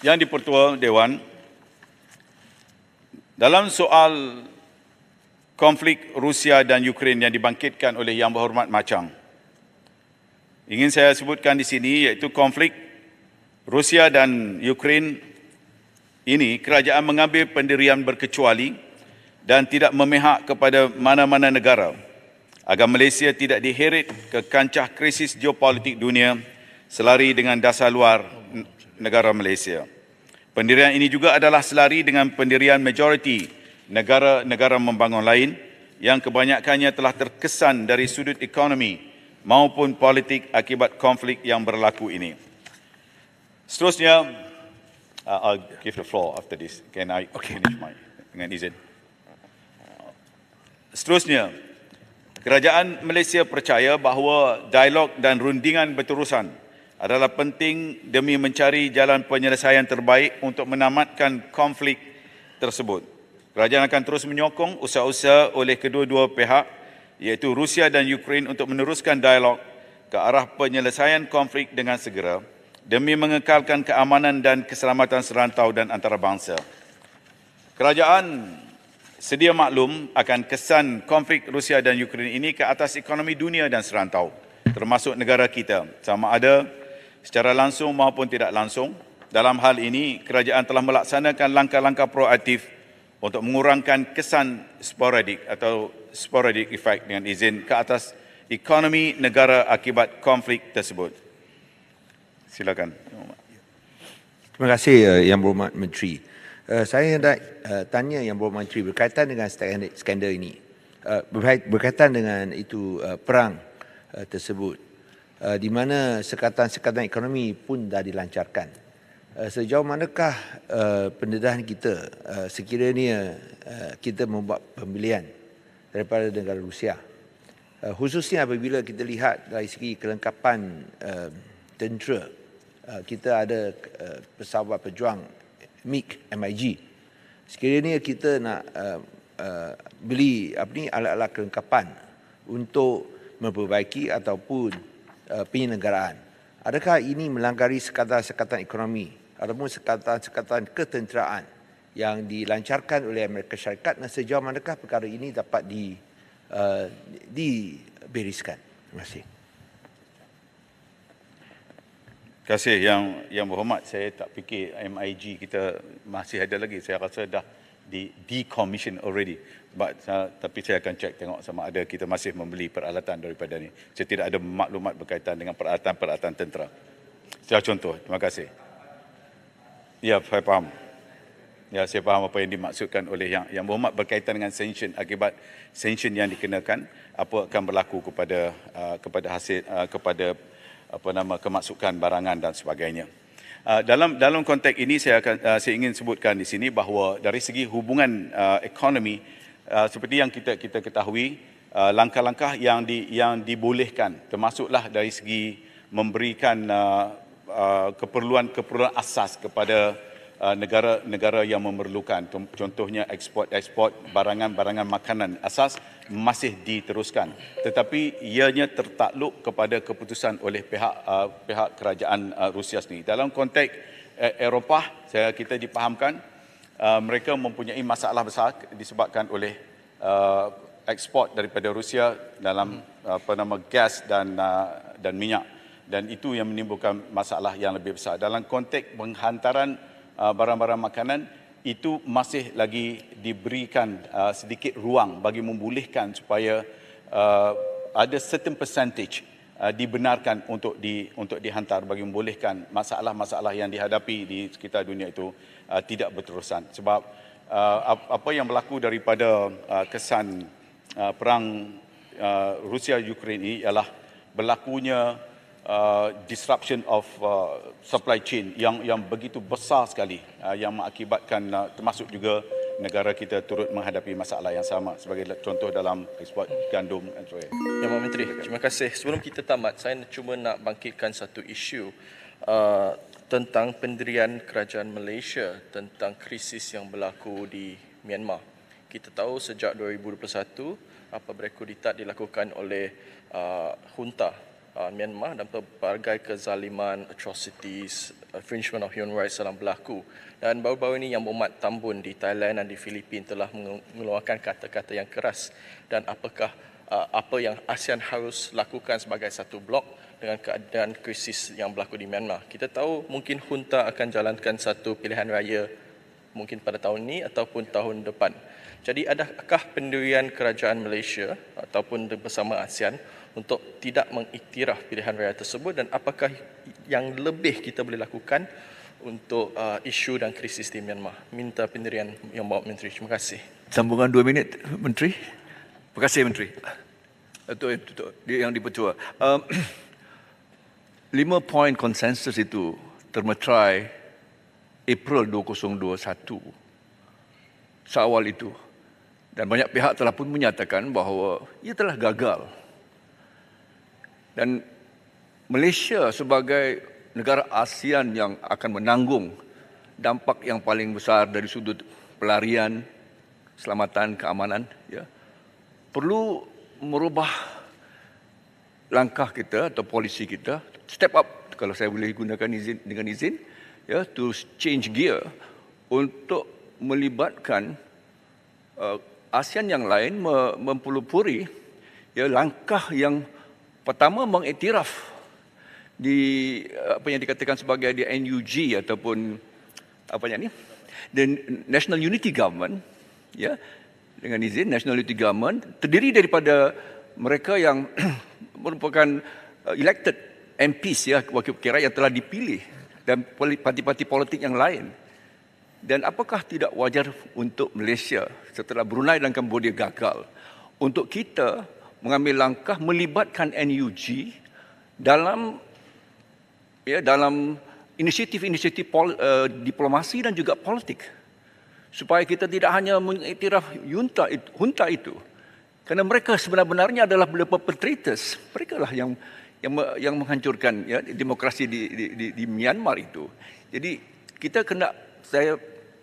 Yang di-Pertua Dewan, dalam soal konflik Rusia dan Ukraine yang dibangkitkan oleh Yang Berhormat Machang, ingin saya sebutkan di sini iaitu konflik Rusia dan Ukraine ini kerajaan mengambil pendirian berkecuali dan tidak memihak kepada mana-mana negara agar Malaysia tidak diheret ke kancah krisis geopolitik dunia selari dengan dasar luar negara Malaysia. Pendirian ini juga adalah selari dengan pendirian majoriti negara-negara membangun lain yang kebanyakannya telah terkesan dari sudut ekonomi maupun politik akibat konflik yang berlaku ini. Seterusnya, I'll give the floor after this. Can I finish dengan izin? Seterusnya, kerajaan Malaysia percaya bahawa dialog dan rundingan berterusan adalah penting demi mencari jalan penyelesaian terbaik untuk menamatkan konflik tersebut. Kerajaan akan terus menyokong usaha-usaha oleh kedua-dua pihak iaitu Rusia dan Ukraine untuk meneruskan dialog ke arah penyelesaian konflik dengan segera demi mengekalkan keamanan dan keselamatan serantau dan antarabangsa. Kerajaan sedia maklum akan kesan konflik Rusia dan Ukraine ini ke atas ekonomi dunia dan serantau, termasuk negara kita, sama ada secara langsung maupun tidak langsung. Dalam hal ini, kerajaan telah melaksanakan langkah-langkah proaktif untuk mengurangkan kesan sporadik atau sporadic effect dengan izin ke atas ekonomi negara akibat konflik tersebut. Silakan. Terima kasih Yang Berhormat Menteri. Saya hendak tanya Yang Berhormat Menteri berkaitan dengan skandal ini. Berkaitan dengan itu perang tersebut. Di mana sekatan-sekatan ekonomi pun dah dilancarkan. Sejauh manakah pendedahan kita sekiranya kita membuat pembelian daripada negara Rusia? Khususnya apabila kita lihat dari segi kelengkapan tentera, kita ada pesawat pejuang MiG. Sekiranya kita nak beli alat-alat kelengkapan untuk memperbaiki ataupun penyelenggaraan. Adakah ini melanggar sekatan-sekatan ekonomi ataupun sekatan-sekatan ketenteraan yang dilancarkan oleh Amerika Syarikat dan sejauh manakah perkara ini dapat dibereskan? Terima kasih. Terima kasih Yang Berhormat. Saya tak fikir MIG kita masih ada lagi. Saya rasa dah decommission already. Tapi saya akan cek tengok sama ada kita masih membeli peralatan daripada ni. Saya tidak ada maklumat berkaitan dengan peralatan-peralatan tentera. Secara contoh, terima kasih. Ya, saya faham. Ya, saya faham apa yang dimaksudkan oleh Yang Berhormat berkaitan dengan sanction, akibat sanction yang dikenakan, apa akan berlaku kepada hasil kemasukan barangan dan sebagainya. Dalam konteks ini saya ingin sebutkan di sini bahawa dari segi hubungan ekonomi seperti yang kita ketahui, langkah-langkah yang dibolehkan termasuklah dari segi memberikan keperluan asas kepada negara-negara yang memerlukan. Contohnya ekspor barangan makanan asas masih diteruskan, tetapi ianya tertakluk kepada keputusan oleh pihak kerajaan Rusia sendiri. Dalam konteks Eropah, kita dipahamkan mereka mempunyai masalah besar disebabkan oleh ekspor daripada Rusia dalam gas dan minyak, dan itu yang menimbulkan masalah yang lebih besar. Dalam konteks penghantaran barang-barang makanan, itu masih lagi diberikan sedikit ruang bagi membolehkan supaya ada certain percentage dibenarkan untuk dihantar bagi membolehkan masalah-masalah yang dihadapi di sekitar dunia itu tidak berterusan. Sebab apa yang berlaku daripada kesan perang Rusia-Ukraine ini ialah berlakunya disruption of supply chain yang begitu besar sekali yang mengakibatkan termasuk juga negara kita turut menghadapi masalah yang sama sebagai contoh dalam ekspor gandum dan sebagainya. Yang Mohd Menteri, terima kasih. Sebelum kita tamat, saya cuma nak bangkitkan satu isu tentang pendirian kerajaan Malaysia tentang krisis yang berlaku di Myanmar. Kita tahu sejak 2021 apa berekuditat dilakukan oleh junta Myanmar dan pelbagai kezaliman, atrocities, infringement of human rights telah berlaku. Dan baru-baru ini Yang Berhormat Tambun di Thailand dan di Filipina telah mengeluarkan kata-kata yang keras. Dan apakah apa yang ASEAN harus lakukan sebagai satu blok dengan keadaan krisis yang berlaku di Myanmar. Kita tahu mungkin junta akan jalankan satu pilihan raya mungkin pada tahun ini ataupun tahun depan. Jadi adakah pendirian kerajaan Malaysia ataupun bersama ASEAN untuk tidak mengiktiraf pilihan raya tersebut dan apakah yang lebih kita boleh lakukan untuk isu dan krisis di Myanmar? Minta pendirian Yang Berhormat Menteri. Terima kasih. Sambungan 2 minit, Menteri. Terima kasih, Menteri. Itu yang dipertua. 5 poin konsensus itu termeterai April 2021. Seawal itu. Dan banyak pihak telah pun menyatakan bahawa ia telah gagal. Dan Malaysia sebagai negara ASEAN yang akan menanggung dampak yang paling besar dari sudut pelarian, keselamatan, keamanan, ya, perlu merubah langkah kita atau polisi kita, step up, kalau saya boleh gunakan dengan izin, ya, to change gear untuk melibatkan ASEAN yang lain mempelopori ya langkah yang pertama mengiktiraf di apa yang dikatakan sebagai di NUG ataupun apa yang ni, the National Unity Government, ya, dengan izin National Unity Government terdiri daripada mereka yang merupakan elected MPs, ya, wakil rakyat yang telah dipilih dan parti-parti politik yang lain. Dan apakah tidak wajar untuk Malaysia setelah Brunei dan Cambodia gagal untuk kita mengambil langkah melibatkan NUG dalam inisiatif-inisiatif diplomasi dan juga politik supaya kita tidak hanya mengiktiraf junta itu kerana mereka sebenarnya adalah perpetrators, mereka lah yang menghancurkan, ya, demokrasi di Myanmar itu. Jadi kita kena,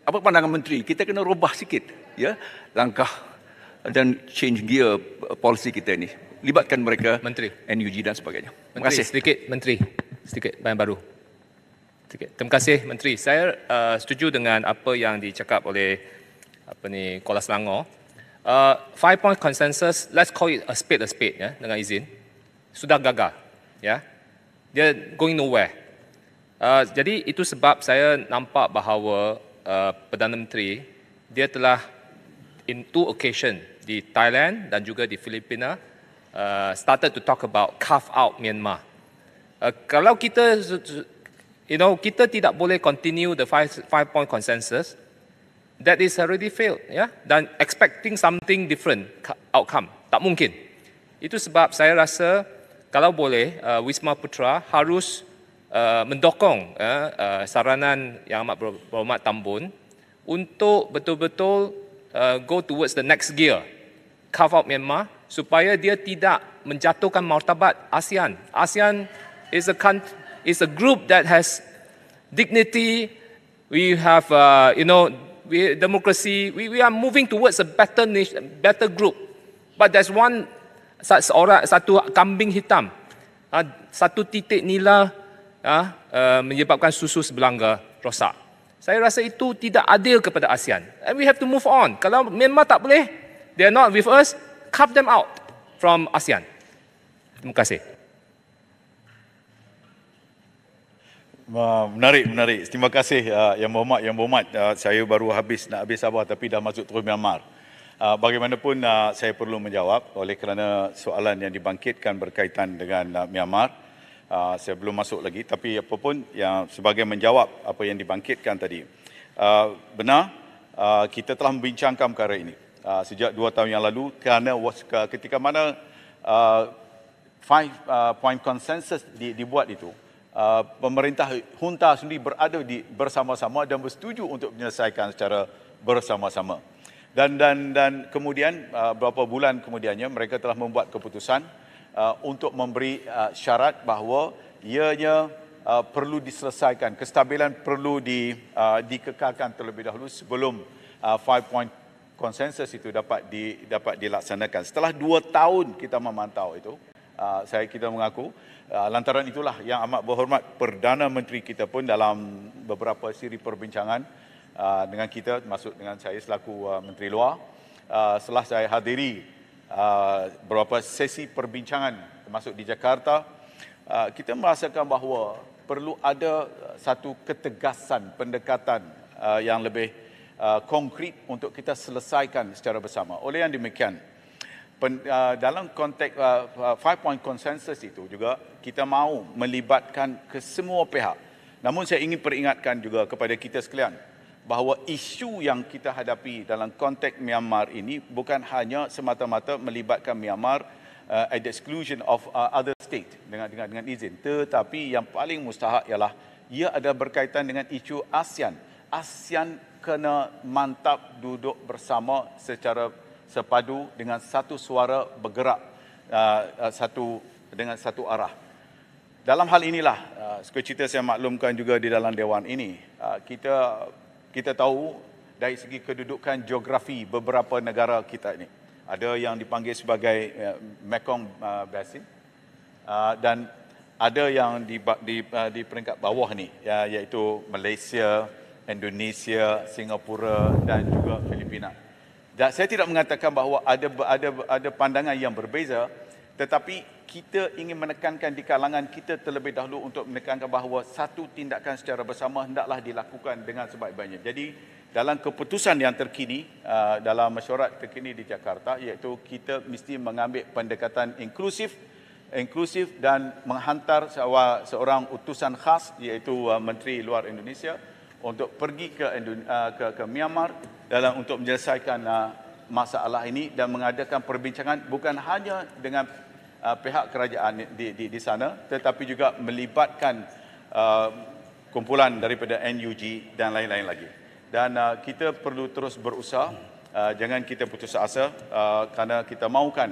apa pandangan Menteri, kita kena rubah sikit, ya, langkah dan change gear policy kita ini, libatkan mereka, Menteri, NUG dan sebagainya. Terima Menteri, kasih. sedikit bahan baru. Terima kasih Menteri. Saya setuju dengan apa yang dicakap oleh Kuala Selangor. 5-point consensus, let's call it a spade, ya, dengan izin, sudah gagal, ya. Dia going nowhere. Jadi itu sebab saya nampak bahawa Perdana Menteri dia telah in 2 occasion di Thailand dan juga di Filipina started to talk about carve out Myanmar. Kalau kita kita tidak boleh continue the 5-point consensus, that is already failed, ya, dan expecting something different outcome tak mungkin. Itu sebab saya rasa kalau boleh Wisma Putra harus mendokong saranan Yang Amat Berhormat Tambun untuk betul-betul go towards the next gear, carve out Myanmar, supaya dia tidak menjatuhkan martabat ASEAN. ASEAN is a group that has dignity. We have democracy. We are moving towards a better nation, better group. But there's satu kambing hitam, satu titik nila menyebabkan susu sebelanga rosak. Saya rasa itu tidak adil kepada ASEAN. And we have to move on. Kalau Myanmar tak boleh, they are not with us, carve them out from ASEAN. Terima kasih. Menarik. Terima kasih Yang Berhormat. Saya baru nak habis Sabah tapi dah masuk terus Myanmar. Bagaimanapun saya perlu menjawab oleh kerana soalan yang dibangkitkan berkaitan dengan Myanmar. Saya belum masuk lagi, tapi apapun yang sebagai menjawab apa yang dibangkitkan tadi. Benar, kita telah membincangkan perkara ini sejak 2 tahun yang lalu kerana ketika mana point consensus dibuat itu, pemerintah junta sendiri berada bersama-sama dan bersetuju untuk menyelesaikan secara bersama-sama. Dan kemudian beberapa bulan kemudiannya mereka telah membuat keputusan untuk memberi syarat bahawa ianya perlu diselesaikan, kestabilan perlu dikekalkan terlebih dahulu sebelum 5-point konsensus itu dapat dilaksanakan. Setelah 2 tahun kita memantau itu, kita mengaku lantaran itulah yang amat berhormat Perdana Menteri kita pun dalam beberapa siri perbincangan dengan kita, termasuk dengan saya selaku Menteri Luar, setelah saya hadiri beberapa sesi perbincangan termasuk di Jakarta, kita merasakan bahawa perlu ada satu ketegasan pendekatan yang lebih konkret untuk kita selesaikan secara bersama. Oleh yang demikian, dalam konteks 5-point consensus itu juga kita mahu melibatkan kesemua pihak. Namun saya ingin peringatkan juga kepada kita sekalian bahawa isu yang kita hadapi dalam konteks Myanmar ini bukan hanya semata-mata melibatkan Myanmar at the exclusion of other state dengan izin, tetapi yang paling mustahak ialah ia ada berkaitan dengan isu ASEAN. ASEAN kena mantap duduk bersama secara sepadu dengan satu suara bergerak dengan satu arah. Dalam hal inilah, seperti cerita saya maklumkan juga di dalam Dewan ini, kita tahu dari segi kedudukan geografi beberapa negara kita ini. Ada yang dipanggil sebagai Mekong Basin dan ada yang di peringkat bawah ni, iaitu Malaysia, Indonesia, Singapura dan juga Filipina. Dan saya tidak mengatakan bahawa ada pandangan yang berbeza, tetapi kita ingin menekankan di kalangan kita terlebih dahulu untuk menekankan bahawa satu tindakan secara bersama hendaklah dilakukan dengan sebaik-baiknya. Jadi dalam keputusan yang terkini, dalam mesyuarat terkini di Jakarta, iaitu kita mesti mengambil pendekatan inklusif dan menghantar seorang utusan khas, iaitu Menteri Luar Indonesia, untuk pergi ke Myanmar untuk menyelesaikan masalah ini dan mengadakan perbincangan bukan hanya dengan pihak kerajaan di sana, tetapi juga melibatkan kumpulan daripada NUG dan lain-lain lagi. Dan kita perlu terus berusaha, jangan kita putus asa, kerana kita mahukan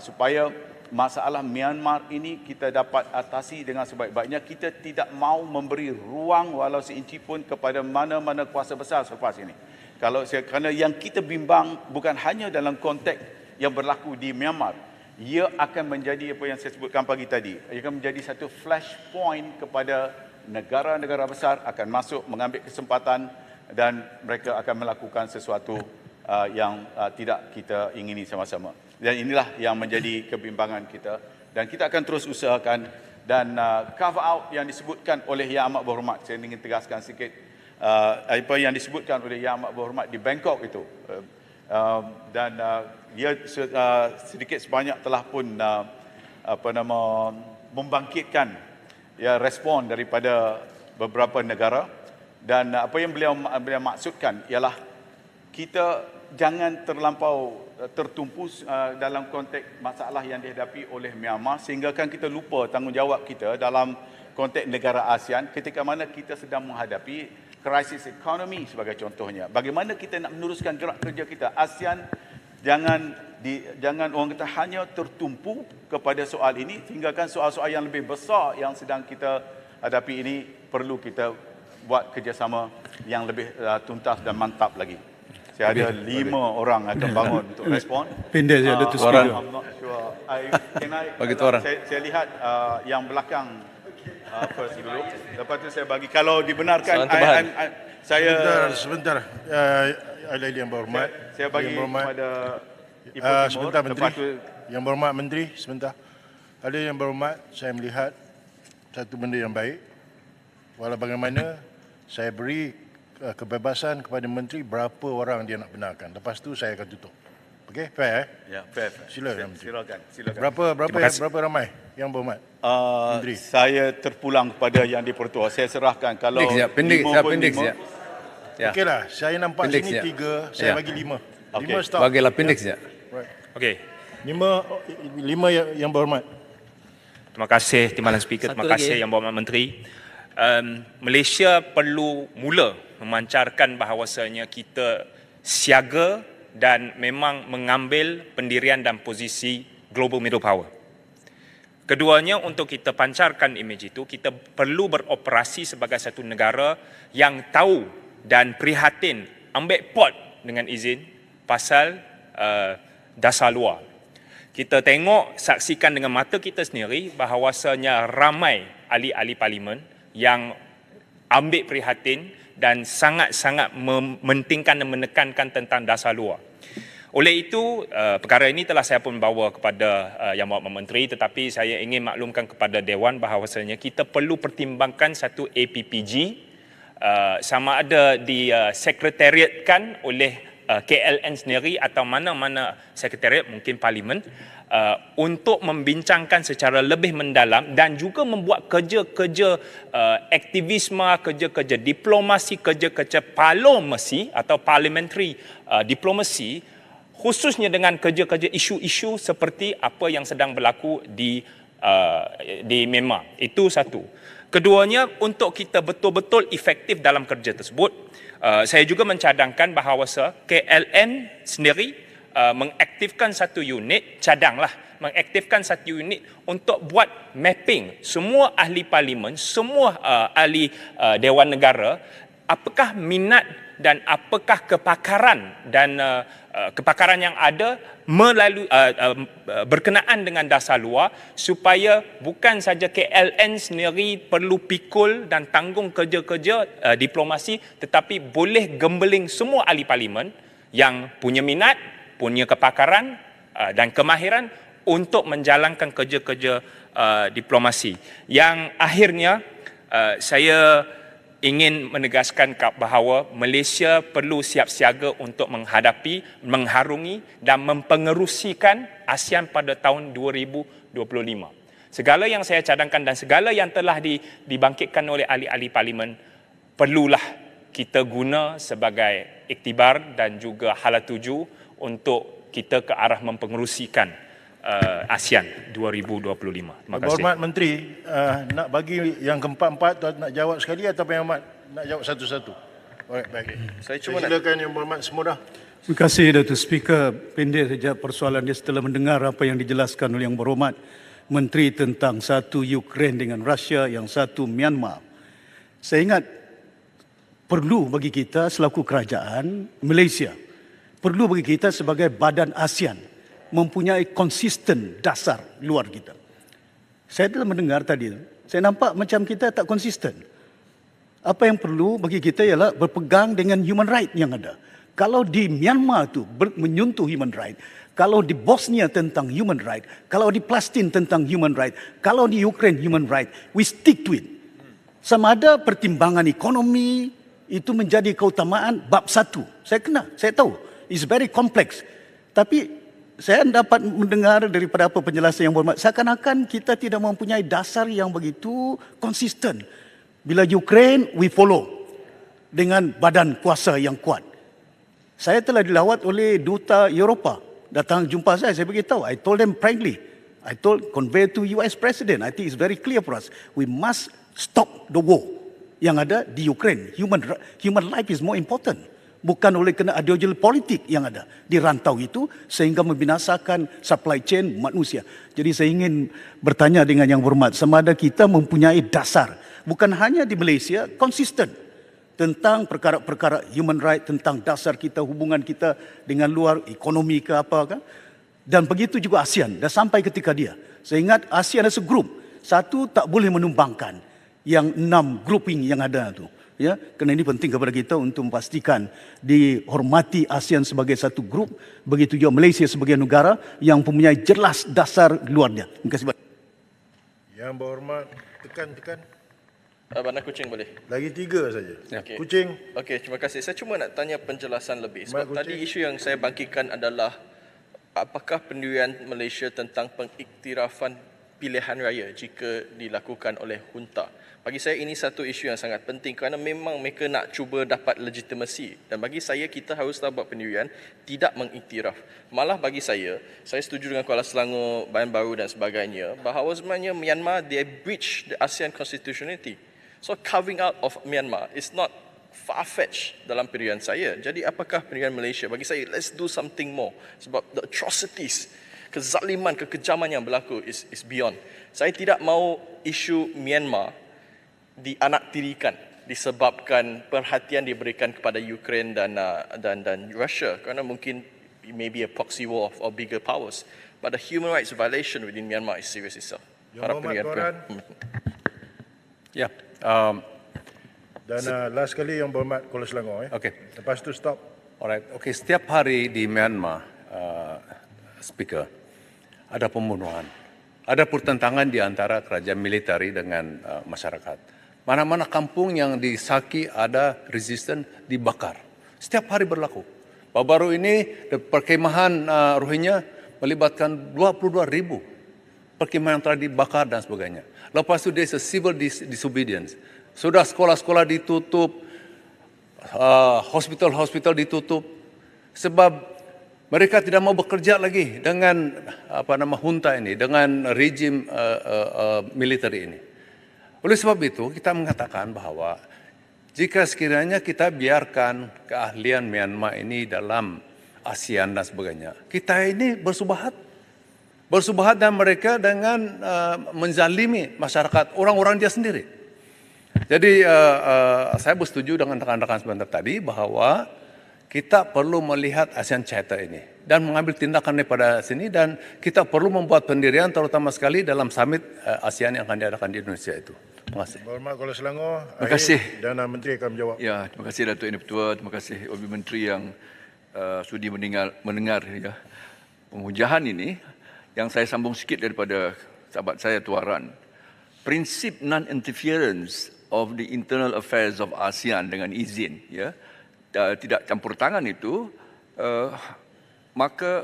supaya masalah Myanmar ini kita dapat atasi dengan sebaik-baiknya. Kita tidak mahu memberi ruang walau seinci pun kepada mana-mana kuasa besar selepas ini. Kerana yang kita bimbang bukan hanya dalam konteks yang berlaku di Myanmar, ia akan menjadi apa yang saya sebutkan pagi tadi. Ia akan menjadi satu flashpoint kepada negara-negara besar akan masuk mengambil kesempatan dan mereka akan melakukan sesuatu yang tidak kita ingini sama-sama. Dan inilah yang menjadi kebimbangan kita. Dan kita akan terus usahakan dan cover out yang disebutkan oleh Yang Amat Berhormat. Saya ingin tegaskan sikit apa yang disebutkan oleh Yang Amat Berhormat di Bangkok itu. Dan dia sedikit sebanyak telah pun membangkitkan respon daripada beberapa negara, dan apa yang beliau maksudkan ialah kita jangan terlampau tertumpu dalam konteks masalah yang dihadapi oleh Myanmar sehingga kan kita lupa tanggungjawab kita dalam konteks negara ASEAN ketika mana kita sedang menghadapi krisis ekonomi sebagai contohnya. Bagaimana kita nak meneruskan gerak kerja kita? ASEAN jangan orang kata hanya tertumpu kepada soal ini, tinggalkan soal-soal yang lebih besar yang sedang kita hadapi ini perlu kita buat kerjasama yang lebih tuntas dan mantap lagi. Saya ada 5 orang akan bangun untuk respon. Pendek saja, Datuk Speaker. I'm not sure. Bagi tu orang. Saya lihat yang belakang first dulu. Lepas tu saya bagi, kalau dibenarkan, saya sebentar. Ahli yang berhormat. Saya bagi kepada Ibu Timur. Sebentar Menteri. Yang berhormat Menteri, sebentar. Ahli yang berhormat, saya melihat satu benda yang baik. Walau bagaimana, saya beri kebebasan kepada Menteri berapa orang dia nak benarkan. Lepas tu saya akan tutup. Okey, fair Ya, fair. Silakan Menteri. Silakan. Berapa ramai yang berhormat? Menteri. Saya terpulang kepada yang di-Pertua. Saya serahkan kalau pendek saja. Ya. Okeylah, saya nampak pendek sini siap. 3, saya Ya. bagi 5. Okey. 5 stop. Bagilah pendek saja. Right. Okey. 5 yang berhormat. Terima kasih Timbalan Speaker, terima kasih Yang Berhormat Menteri. Malaysia perlu mula memancarkan bahawasanya kita siaga dan memang mengambil pendirian dan posisi global middle power. Keduanya, untuk kita pancarkan imej itu, kita perlu beroperasi sebagai satu negara yang tahu dan prihatin ambil pot dengan izin pasal dasar luar. Kita tengok, saksikan dengan mata kita sendiri bahawasanya ramai ahli-ahli parlimen yang ambil prihatin dan sangat-sangat mementingkan dan menekankan tentang dasar luar. Oleh itu, perkara ini telah saya pun bawa kepada Yang Berhormat Menteri, tetapi saya ingin maklumkan kepada Dewan bahawasanya kita perlu pertimbangkan satu APPG sama ada disekretariatkan oleh KLN sendiri atau mana-mana sekretariat, mungkin parlimen, untuk membincangkan secara lebih mendalam dan juga membuat kerja-kerja aktivisme, kerja-kerja diplomasi, kerja-kerja parliamentary atau parliamentary diplomasi, khususnya dengan kerja-kerja isu-isu seperti apa yang sedang berlaku di Myanmar. Itu satu. Keduanya, untuk kita betul-betul efektif dalam kerja tersebut, saya juga mencadangkan bahawa KLN sendiri mengaktifkan satu unit, mengaktifkan satu unit untuk buat mapping semua ahli parlimen, semua ahli Dewan Negara, apakah minat dan apakah kepakaran dan kepakaran yang ada melalui berkenaan dengan dasar luar, supaya bukan saja KLN sendiri perlu pikul dan tanggung kerja-kerja diplomasi, tetapi boleh gembeling semua ahli parlimen yang punya minat, punya kepakaran dan kemahiran untuk menjalankan kerja-kerja diplomasi. Yang akhirnya, saya ingin menegaskan bahawa Malaysia perlu siap siaga untuk menghadapi, mengharungi dan mempengerusikan ASEAN pada tahun 2025. Segala yang saya cadangkan dan segala yang telah dibangkitkan oleh ahli-ahli parlimen perlulah kita guna sebagai iktibar dan juga hala tuju untuk kita ke arah mempengerusikan ASEAN 2025. Terima kasih. Berhormat Menteri, nak bagi yang keempat-empat atau nak jawab sekali atau Yang Berhormat nak jawab satu-satu? Baik. Saya cuma silakan Yang Berhormat semua dah. Terima kasih Datuk Speaker. Pendek saja persoalan dia setelah mendengar apa yang dijelaskan oleh Yang Berhormat Menteri tentang satu Ukraine dengan Rusia, yang satu Myanmar. Saya ingat perlu bagi kita selaku kerajaan Malaysia, perlu bagi kita sebagai badan ASEAN mempunyai konsisten dasar luar kita. Saya telah mendengar tadi, saya nampak macam kita tak konsisten. Apa yang perlu bagi kita ialah berpegang dengan human right yang ada. Kalau di Myanmar tu menyentuh human right, kalau di Bosnia tentang human right, kalau di Palestin tentang human right, kalau di Ukraine human right, we stick to it. Sama ada pertimbangan ekonomi itu menjadi keutamaan bab satu. Saya tahu, it's very complex. Tapi saya dapat mendengar daripada apa penjelasan Yang Berhormat, seakan-akan kita tidak mempunyai dasar yang begitu konsisten. Bila Ukraine, we follow dengan badan kuasa yang kuat. Saya telah dilawat oleh duta Eropah, datang jumpa saya beritahu, I told them frankly, convey to US President, I think it's very clear for us, we must stop the war yang ada di Ukraine. Human life is more important. Bukan oleh kena ideologi politik yang ada di rantau itu sehingga membinasakan supply chain manusia. Jadi saya ingin bertanya dengan Yang Berhormat, sama ada kita mempunyai dasar, bukan hanya di Malaysia, konsisten tentang perkara-perkara human right, tentang dasar kita, hubungan kita dengan luar, ekonomi ke apa kan? Dan begitu juga ASEAN, dah sampai ketika dia. Saya ingat ASEAN as a group, satu tak boleh menumbangkan yang 6 grouping yang ada tu. Ya, kerana ini penting kepada kita untuk memastikan dihormati ASEAN sebagai satu grup, begitu juga Malaysia sebagai negara yang mempunyai jelas dasar luarnya. Terima kasih banyak. Yang Berhormat, tekan. Bandar Kuching boleh? Lagi 3 saja. Okay. Kuching. Okey, terima kasih. Saya cuma nak tanya penjelasan lebih. Sebab Kuching. tadi isu yang saya bangkitkan adalah apakah pendirian Malaysia tentang pengiktirafan pilihan raya jika dilakukan oleh junta. Bagi saya ini satu isu yang sangat penting kerana memang mereka nak cuba dapat legitimasi. Dan bagi saya kita haruslah buat pendirian tidak mengiktiraf. Malah bagi saya setuju dengan Kuala Selangor, Bayan Baru dan sebagainya bahawa sebenarnya Myanmar they breach the ASEAN constitutionality. So carving out of Myanmar is not far-fetched dalam pendirian saya. Jadi apakah pendirian Malaysia? Bagi saya, let's do something more. Sebab the atrocities, kezaliman, kekejaman yang berlaku is beyond. Saya tidak mahu isu Myanmar dianaktirikan disebabkan perhatian diberikan kepada Ukraine dan Russia kerana mungkin maybe a proxy war of bigger powers. But the human rights violation within Myanmar is serious itself. Yang Berhormat Ya. Dan last kali Yang Berhormat Kuala Selangor. Okey. Lepas tu stop. Alright. Okey, setiap hari di Myanmar, Speaker, ada pembunuhan. Ada pertentangan di antara kerajaan militeri dengan masyarakat. Mana-mana kampung yang di Saki ada resisten dibakar. Setiap hari berlaku. Baru-baru ini perkemahan Rohingya melibatkan 22,000 perkemahan yang telah dibakar dan sebagainya. Lepas itu there's a civil disobedience. Sudah sekolah-sekolah ditutup, hospital-hospital ditutup sebab mereka tidak mau bekerja lagi dengan junta ini, dengan rejim militer ini. Oleh sebab itu kita mengatakan bahawa jika sekiranya kita biarkan keahlian Myanmar ini dalam ASEAN dan sebagainya, kita ini bersubahat dan mereka dengan menzalimi masyarakat, orang-orang dia sendiri. Jadi saya bersetuju dengan rekan-rekan sebentar tadi bahawa kita perlu melihat ASEAN Charter ini dan mengambil tindakan daripada sini dan kita perlu membuat pendirian terutama sekali dalam summit ASEAN yang akan diadakan di Indonesia itu. Terima kasih. Berhormat Kuala Selangor. Terima kasih. Dan Menteri akan menjawab. Ya, terima kasih Datuk Yang Ketua, terima kasih Ibu Menteri yang sudi mendengar ya, penghujaan ini. Yang saya sambung sikit daripada sahabat saya Tuaran. Prinsip non-interference of the internal affairs of ASEAN dengan izin, ya, tidak campur tangan itu, maka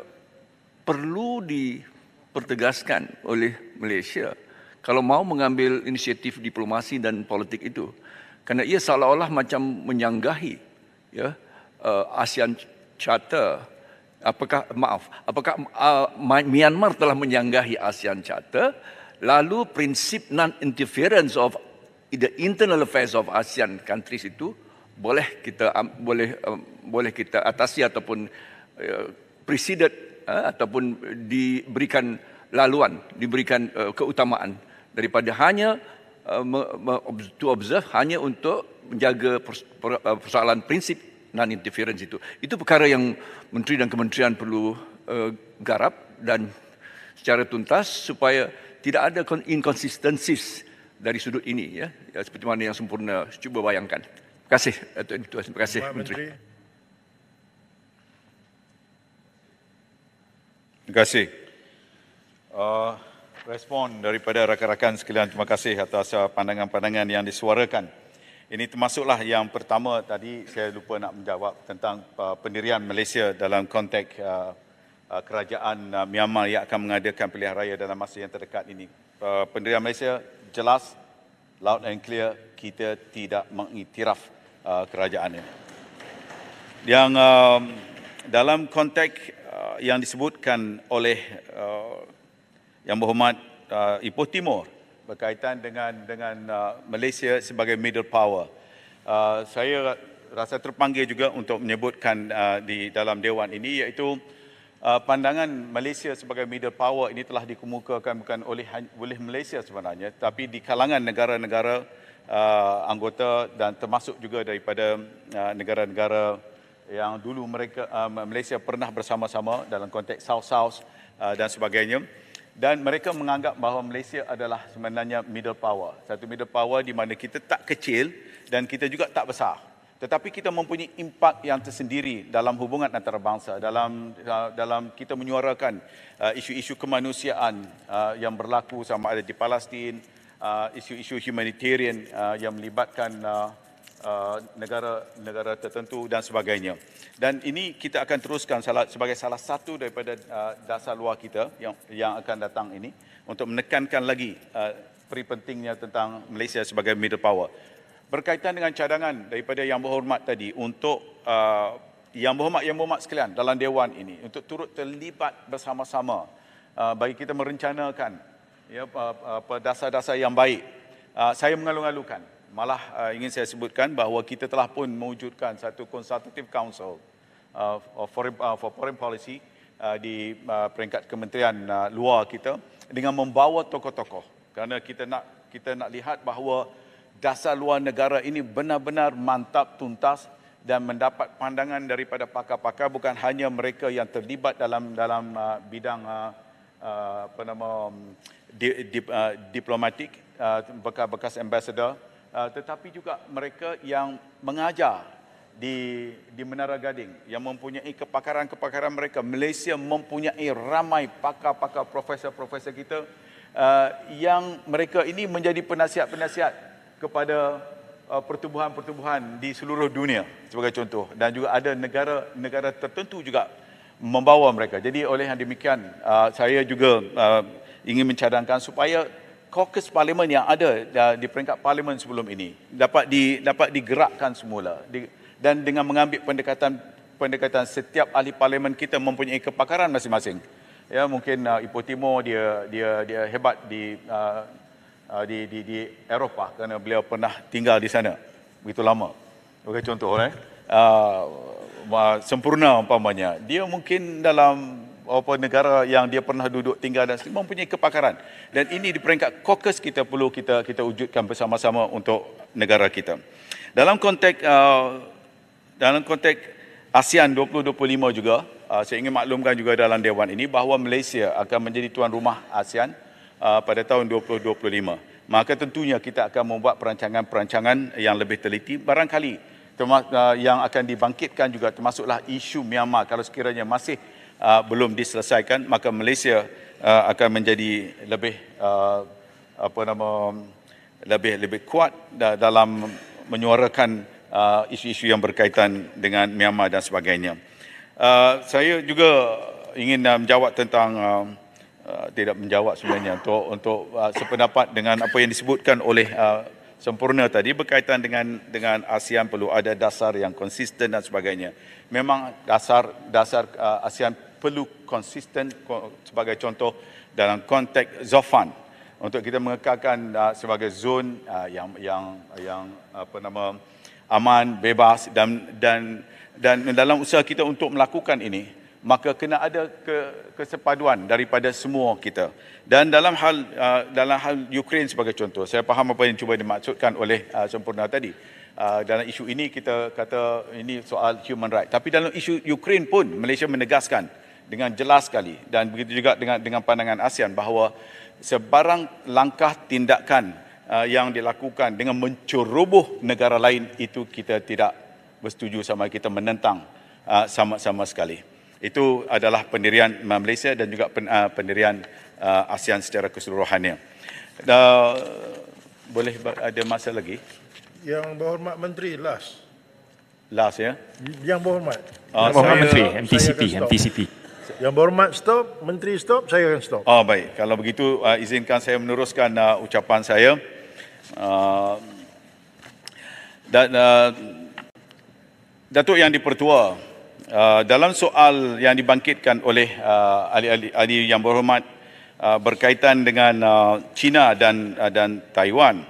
perlu dipertegaskan oleh Malaysia kalau mau mengambil inisiatif diplomasi dan politik itu. Kerana ia seolah-olah macam menyanggahi, ya, ASEAN Charter. Apakah Myanmar telah menyanggahi ASEAN Charter, lalu prinsip non-interference of the internal affairs of ASEAN countries itu boleh kita atasi ataupun preceded ataupun diberikan laluan, diberikan keutamaan daripada hanya to observe, hanya untuk menjaga persoalan prinsip non-interference itu. Itu perkara yang menteri dan kementerian perlu garap dan secara tuntas supaya tidak ada inconsistencies dari sudut ini, ya, seperti mana yang sempurna cuba bayangkan. Terima kasih Datuk Yang Ketua, terima kasih Menteri. Terima kasih. Respon daripada rakan-rakan sekalian, terima kasih atas pandangan-pandangan yang disuarakan. Ini termasuklah yang pertama tadi saya lupa nak menjawab tentang pendirian Malaysia dalam konteks kerajaan Myanmar yang akan mengadakan pilihan raya dalam masa yang terdekat ini. Pendirian Malaysia jelas, loud and clear, kita tidak mengiktiraf kerajaan ini. Yang dalam konteks yang disebutkan oleh Yang Berhormat Ipoh Timur berkaitan dengan Malaysia sebagai middle power. Saya rasa terpanggil juga untuk menyebutkan di dalam Dewan ini, iaitu pandangan Malaysia sebagai middle power ini telah dikemukakan bukan oleh Malaysia sebenarnya, tapi di kalangan negara-negara anggota dan termasuk juga daripada negara-negara yang dulu Malaysia pernah bersama-sama dalam konteks South-South dan sebagainya. Dan mereka menganggap bahawa Malaysia adalah sebenarnya middle power. Satu middle power di mana kita tak kecil dan kita juga tak besar. Tetapi kita mempunyai impak yang tersendiri dalam hubungan antarabangsa, dalam kita menyuarakan isu-isu kemanusiaan yang berlaku sama ada di Palestin, isu-isu humanitarian yang melibatkan negara-negara tertentu dan sebagainya. Dan ini kita akan teruskan sebagai salah satu daripada dasar luar kita yang akan datang ini untuk menekankan lagi peri pentingnya tentang Malaysia sebagai middle power. Berkaitan dengan cadangan daripada Yang Berhormat tadi untuk Yang Berhormat sekalian dalam Dewan ini untuk turut terlibat bersama-sama bagi kita merencanakan dasar-dasar yang baik. Saya mengalu-alukan, malah ingin saya sebutkan bahawa kita telah pun mewujudkan satu Consultative Council for Foreign Policy di peringkat kementerian luar kita dengan membawa tokoh-tokoh, kerana kita nak lihat bahawa dasar luar negara ini benar-benar mantap, tuntas dan mendapat pandangan daripada pakar-pakar, bukan hanya mereka yang terlibat dalam bidang diplomatik, bekas ambassador, tetapi juga mereka yang mengajar di Menara Gading yang mempunyai kepakaran-kepakaran mereka. Malaysia mempunyai ramai pakar-pakar, profesor-profesor kita yang mereka ini menjadi penasihat-penasihat kepada pertubuhan-pertubuhan di seluruh dunia sebagai contoh, dan juga ada negara tertentu juga membawa mereka. Jadi oleh yang demikian saya juga ingin mencadangkan supaya caucus parlimen yang ada di peringkat parlimen sebelum ini dapat digerakkan semula, dan dengan mengambil pendekatan setiap ahli parlimen kita mempunyai kepakaran masing-masing. Ya, mungkin Ipoh Timur dia hebat di Eropah kerana beliau pernah tinggal di sana begitu lama. Sebagai contoh, sempurna umpamanya. Dia mungkin dalam negara yang dia pernah duduk tinggal dan mempunyai kepakaran. Dan ini di peringkat caucus kita perlu kita wujudkan bersama-sama untuk negara kita. Dalam konteks ASEAN 2025 juga, saya ingin maklumkan juga dalam Dewan ini bahawa Malaysia akan menjadi tuan rumah ASEAN pada tahun 2025. Maka tentunya kita akan membuat perancangan-perancangan yang lebih teliti. Barangkali yang akan dibangkitkan juga termasuklah isu Myanmar. Kalau sekiranya masih belum diselesaikan, maka Malaysia akan menjadi lebih kuat dalam menyuarakan isu-isu yang berkaitan dengan Myanmar dan sebagainya. Saya juga ingin menjawab tentang tidak menjawab sebenarnya untuk sependapat dengan apa yang disebutkan oleh Sempurna tadi berkaitan dengan ASEAN perlu ada dasar yang konsisten dan sebagainya. Memang dasar ASEAN perlu konsisten sebagai contoh dalam konteks Zoufan untuk kita mengekalkan sebagai zon yang aman, bebas, dan dalam usaha kita untuk melakukan ini, maka kena ada kesepaduan daripada semua kita. Dan dalam hal Ukraine sebagai contoh, saya faham apa yang cuba dimaksudkan oleh Sempurna tadi. Dalam isu ini kita kata ini soal human right, tapi dalam isu Ukraine pun Malaysia menegaskan dengan jelas sekali, dan begitu juga dengan pandangan ASEAN bahawa sebarang langkah tindakan yang dilakukan dengan menceroboh negara lain itu kita tidak bersetuju sama, kita menentang sama sekali. Itu adalah pendirian Malaysia dan juga pendirian ASEAN secara keseluruhannya. Boleh ada masa lagi? Yang Berhormat Menteri last ya. Yang Berhormat. Yang Berhormat Menteri, MTCP. Yang Berhormat stop, Menteri stop, saya akan stop. Baik. Kalau begitu izinkan saya meneruskan ucapan saya. Datuk Yang Dipertua, dalam soal yang dibangkitkan oleh ahli Yang Berhormat berkaitan dengan China dan Taiwan,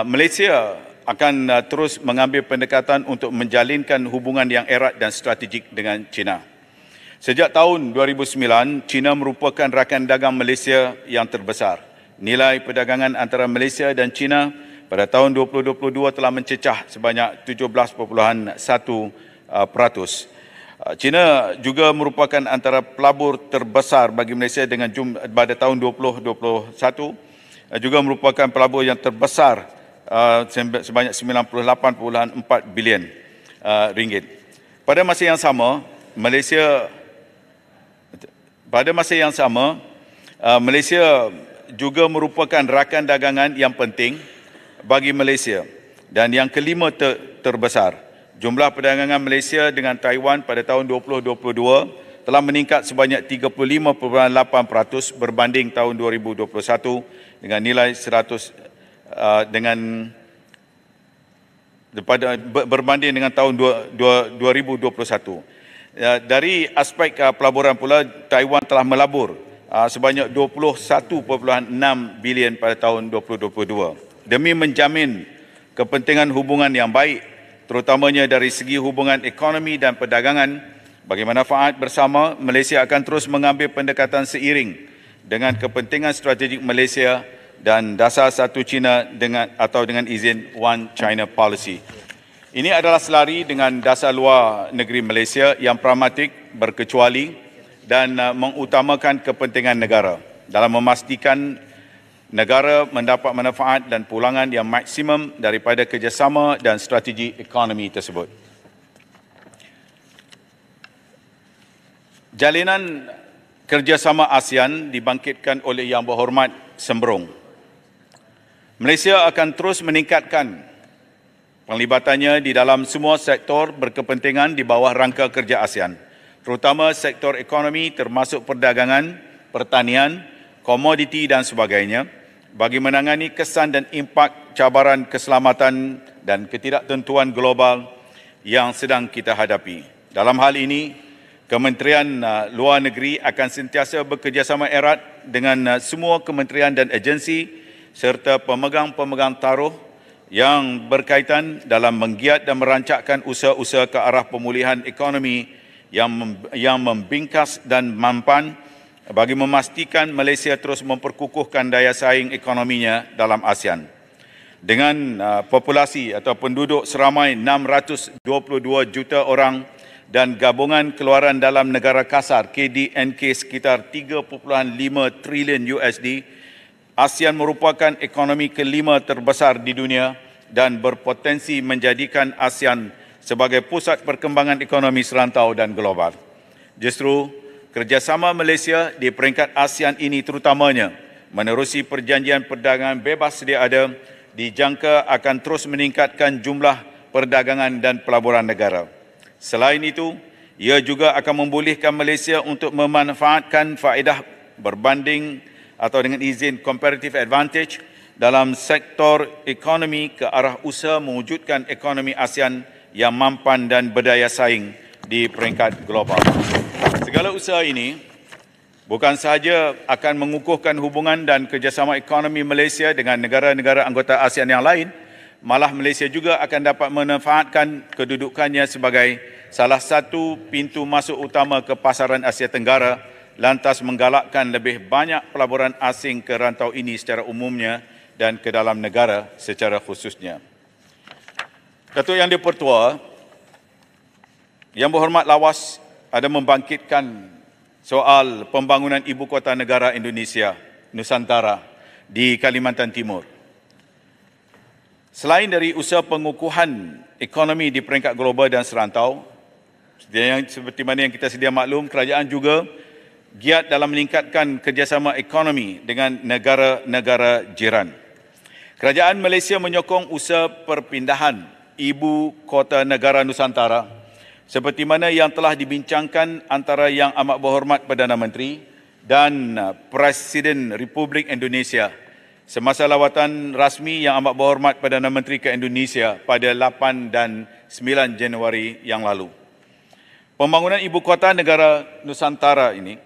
Malaysia akan terus mengambil pendekatan untuk menjalinkan hubungan yang erat dan strategik dengan China. Sejak tahun 2009, China merupakan rakan dagang Malaysia yang terbesar. Nilai perdagangan antara Malaysia dan China pada tahun 2022 telah mencecah sebanyak 17.1%. China juga merupakan antara pelabur terbesar bagi Malaysia dengan pada tahun 2021, juga merupakan pelabur yang terbesar sebanyak 98.4 bilion ringgit. Pada masa yang sama, Malaysia juga merupakan rakan dagangan yang penting bagi Malaysia dan yang kelima terbesar. Jumlah perdagangan Malaysia dengan Taiwan pada tahun 2022 telah meningkat sebanyak 35.8% berbanding tahun 2021 dengan nilai 100 berbanding dengan tahun 2021. Dari aspek pelaburan pula, Taiwan telah melabur sebanyak 21.6 bilion pada tahun 2022 demi menjamin kepentingan hubungan yang baik, terutamanya dari segi hubungan ekonomi dan perdagangan. Bagi manfaat bersama, Malaysia akan terus mengambil pendekatan seiring dengan kepentingan strategik Malaysia dan dasar satu China dengan izin One China Policy. Ini adalah selari dengan dasar luar negeri Malaysia yang pragmatik, berkecuali dan mengutamakan kepentingan negara dalam memastikan negara mendapat manfaat dan pulangan yang maksimum daripada kerjasama dan strategi ekonomi tersebut. Jalinan kerjasama ASEAN dibangkitkan oleh Yang Berhormat Sembrong. Malaysia akan terus meningkatkan penglibatannya di dalam semua sektor berkepentingan di bawah rangka kerja ASEAN, terutama sektor ekonomi termasuk perdagangan, pertanian, komoditi dan sebagainya, bagi menangani kesan dan impak cabaran keselamatan dan ketidaktentuan global yang sedang kita hadapi. Dalam hal ini, Kementerian Luar Negeri akan sentiasa bekerjasama erat dengan semua kementerian dan agensi serta pemegang-pemegang taruh yang berkaitan dalam menggiat dan merancangkan usaha-usaha ke arah pemulihan ekonomi yang membingkas dan mampan bagi memastikan Malaysia terus memperkukuhkan daya saing ekonominya dalam ASEAN. Dengan populasi atau penduduk seramai 622 juta orang dan gabungan keluaran dalam negara kasar KDNK sekitar 3.5 trilion USD, ASEAN merupakan ekonomi kelima terbesar di dunia dan berpotensi menjadikan ASEAN sebagai pusat perkembangan ekonomi serantau dan global. Justru, kerjasama Malaysia di peringkat ASEAN ini terutamanya menerusi perjanjian perdagangan bebas sedia ada dijangka akan terus meningkatkan jumlah perdagangan dan pelaburan negara. Selain itu, ia juga akan membolehkan Malaysia untuk memanfaatkan faedah berbanding atau dengan izin comparative advantage dalam sektor ekonomi ke arah usaha mewujudkan ekonomi ASEAN yang mampan dan berdaya saing di peringkat global. Segala usaha ini bukan sahaja akan mengukuhkan hubungan dan kerjasama ekonomi Malaysia dengan negara-negara anggota ASEAN yang lain, malah Malaysia juga akan dapat memanfaatkan kedudukannya sebagai salah satu pintu masuk utama ke pasaran Asia Tenggara, lantas menggalakkan lebih banyak pelaburan asing ke rantau ini secara umumnya dan ke dalam negara secara khususnya. Datuk Yang di-Pertua, Yang Berhormat Lawas ada membangkitkan soal pembangunan ibu kota negara Indonesia, Nusantara di Kalimantan Timur. Selain dari usaha pengukuhan ekonomi di peringkat global dan serantau, seperti mana yang kita sedia maklum, kerajaan juga giat dalam meningkatkan kerjasama ekonomi dengan negara-negara jiran. Kerajaan Malaysia menyokong usaha perpindahan ibu kota negara Nusantara seperti mana yang telah dibincangkan antara Yang Amat Berhormat Perdana Menteri dan Presiden Republik Indonesia semasa lawatan rasmi Yang Amat Berhormat Perdana Menteri ke Indonesia pada 8 dan 9 Januari yang lalu. Pembangunan ibu kota negara Nusantara ini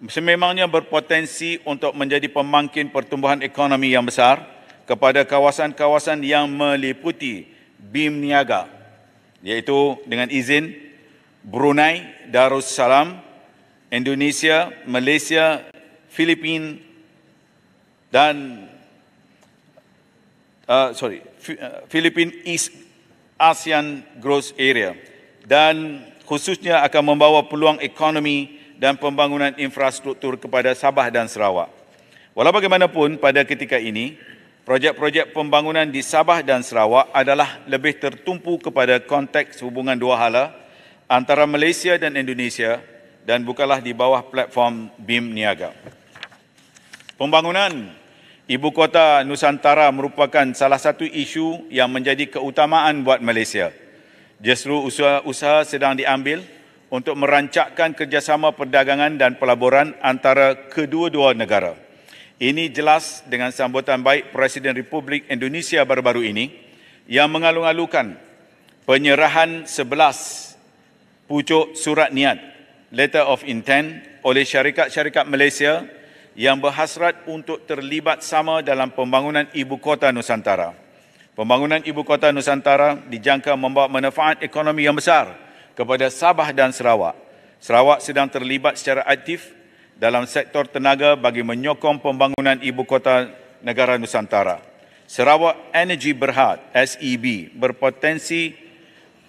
sememangnya berpotensi untuk menjadi pemangkin pertumbuhan ekonomi yang besar kepada kawasan-kawasan yang meliputi BIM Niaga, iaitu dengan izin Brunei Darussalam, Indonesia, Malaysia, Filipina dan Philippine East ASEAN Growth Area, dan khususnya akan membawa peluang ekonomi dan pembangunan infrastruktur kepada Sabah dan Sarawak. Walau bagaimanapun, pada ketika ini, projek-projek pembangunan di Sabah dan Sarawak adalah lebih tertumpu kepada konteks hubungan dua hala antara Malaysia dan Indonesia dan bukanlah di bawah platform BIM Niaga. Pembangunan ibu kota Nusantara merupakan salah satu isu yang menjadi keutamaan buat Malaysia. Justru usaha sedang diambil untuk merancangkan kerjasama perdagangan dan pelaburan antara kedua-dua negara. Ini jelas dengan sambutan baik Presiden Republik Indonesia baru-baru ini yang mengalu-alukan penyerahan 11 pucuk surat niat, letter of intent oleh syarikat-syarikat Malaysia yang berhasrat untuk terlibat sama dalam pembangunan Ibu Kota Nusantara. Pembangunan Ibu Kota Nusantara dijangka membawa manfaat ekonomi yang besar kepada Sabah dan Sarawak. Sarawak sedang terlibat secara aktif dalam sektor tenaga bagi menyokong pembangunan Ibu Kota Negara Nusantara. Sarawak Energy Berhad (SEB) berpotensi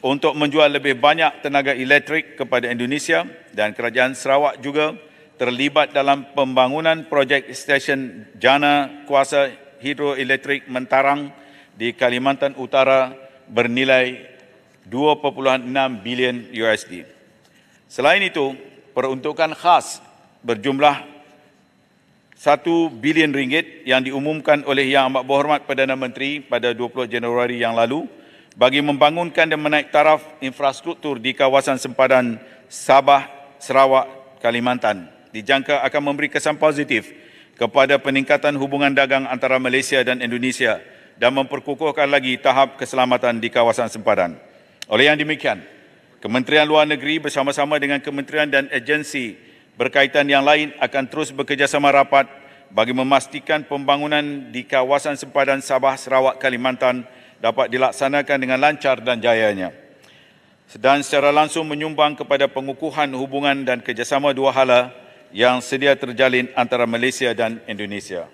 untuk menjual lebih banyak tenaga elektrik kepada Indonesia dan kerajaan Sarawak juga terlibat dalam pembangunan projek stesen jana kuasa hidroelektrik Mentarang di Kalimantan Utara bernilai 2.6 bilion USD. Selain itu, peruntukan khas berjumlah 1 bilion ringgit yang diumumkan oleh Yang Amat Berhormat Perdana Menteri pada 20 Januari yang lalu bagi membangunkan dan menaik taraf infrastruktur di kawasan sempadan Sabah, Sarawak, Kalimantan dijangka akan memberi kesan positif kepada peningkatan hubungan dagang antara Malaysia dan Indonesia dan memperkukuhkan lagi tahap keselamatan di kawasan sempadan. Oleh yang demikian, Kementerian Luar Negeri bersama-sama dengan kementerian dan agensi berkaitan yang lain akan terus bekerjasama rapat bagi memastikan pembangunan di kawasan sempadan Sabah, Sarawak, Kalimantan dapat dilaksanakan dengan lancar dan jayanya dan secara langsung menyumbang kepada pengukuhan hubungan dan kerjasama dua hala yang sedia terjalin antara Malaysia dan Indonesia.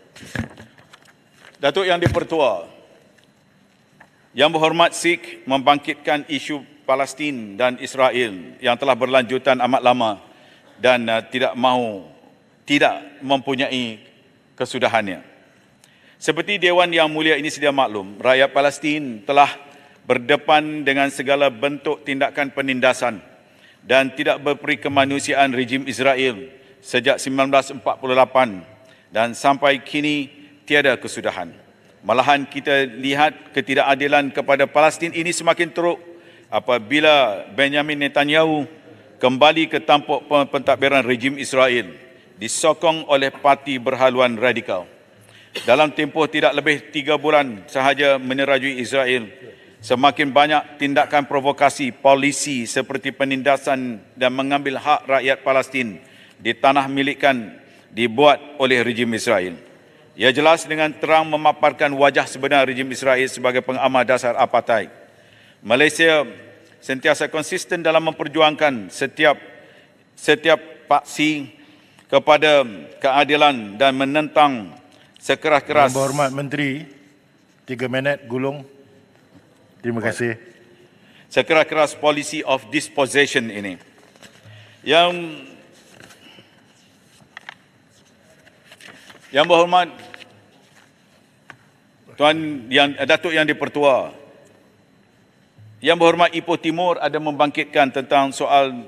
Datuk Yang di-Pertua, Yang Berhormat Sikh membangkitkan isu Palestin dan Israel yang telah berlanjutan amat lama dan tidak mempunyai kesudahannya. Seperti Dewan Yang Mulia ini sedia maklum, rakyat Palestin telah berdepan dengan segala bentuk tindakan penindasan dan tidak berperi kemanusiaan rejim Israel sejak 1948 dan sampai kini tiada kesudahan. Malahan kita lihat ketidakadilan kepada Palestin ini semakin teruk apabila Benjamin Netanyahu kembali ke tampuk pentadbiran rejim Israel disokong oleh parti berhaluan radikal. Dalam tempoh tidak lebih 3 bulan sahaja menerajui Israel, semakin banyak tindakan provokasi polisi seperti penindasan dan mengambil hak rakyat Palestin di tanah milikkan dibuat oleh rejim Israel. Ia jelas dengan terang memaparkan wajah sebenar rejim Israel sebagai pengamal dasar apartheid. Malaysia sentiasa konsisten dalam memperjuangkan setiap paksi kepada keadilan dan menentang sekeras-keras. Yang Berhormat Menteri, 3 minit gulung. Terima kasih. Sekeras-keras policy of dispossession ini. Yang Berhormat Datuk Yang di-Pertua, Yang Berhormat Ipoh Timur ada membangkitkan tentang soal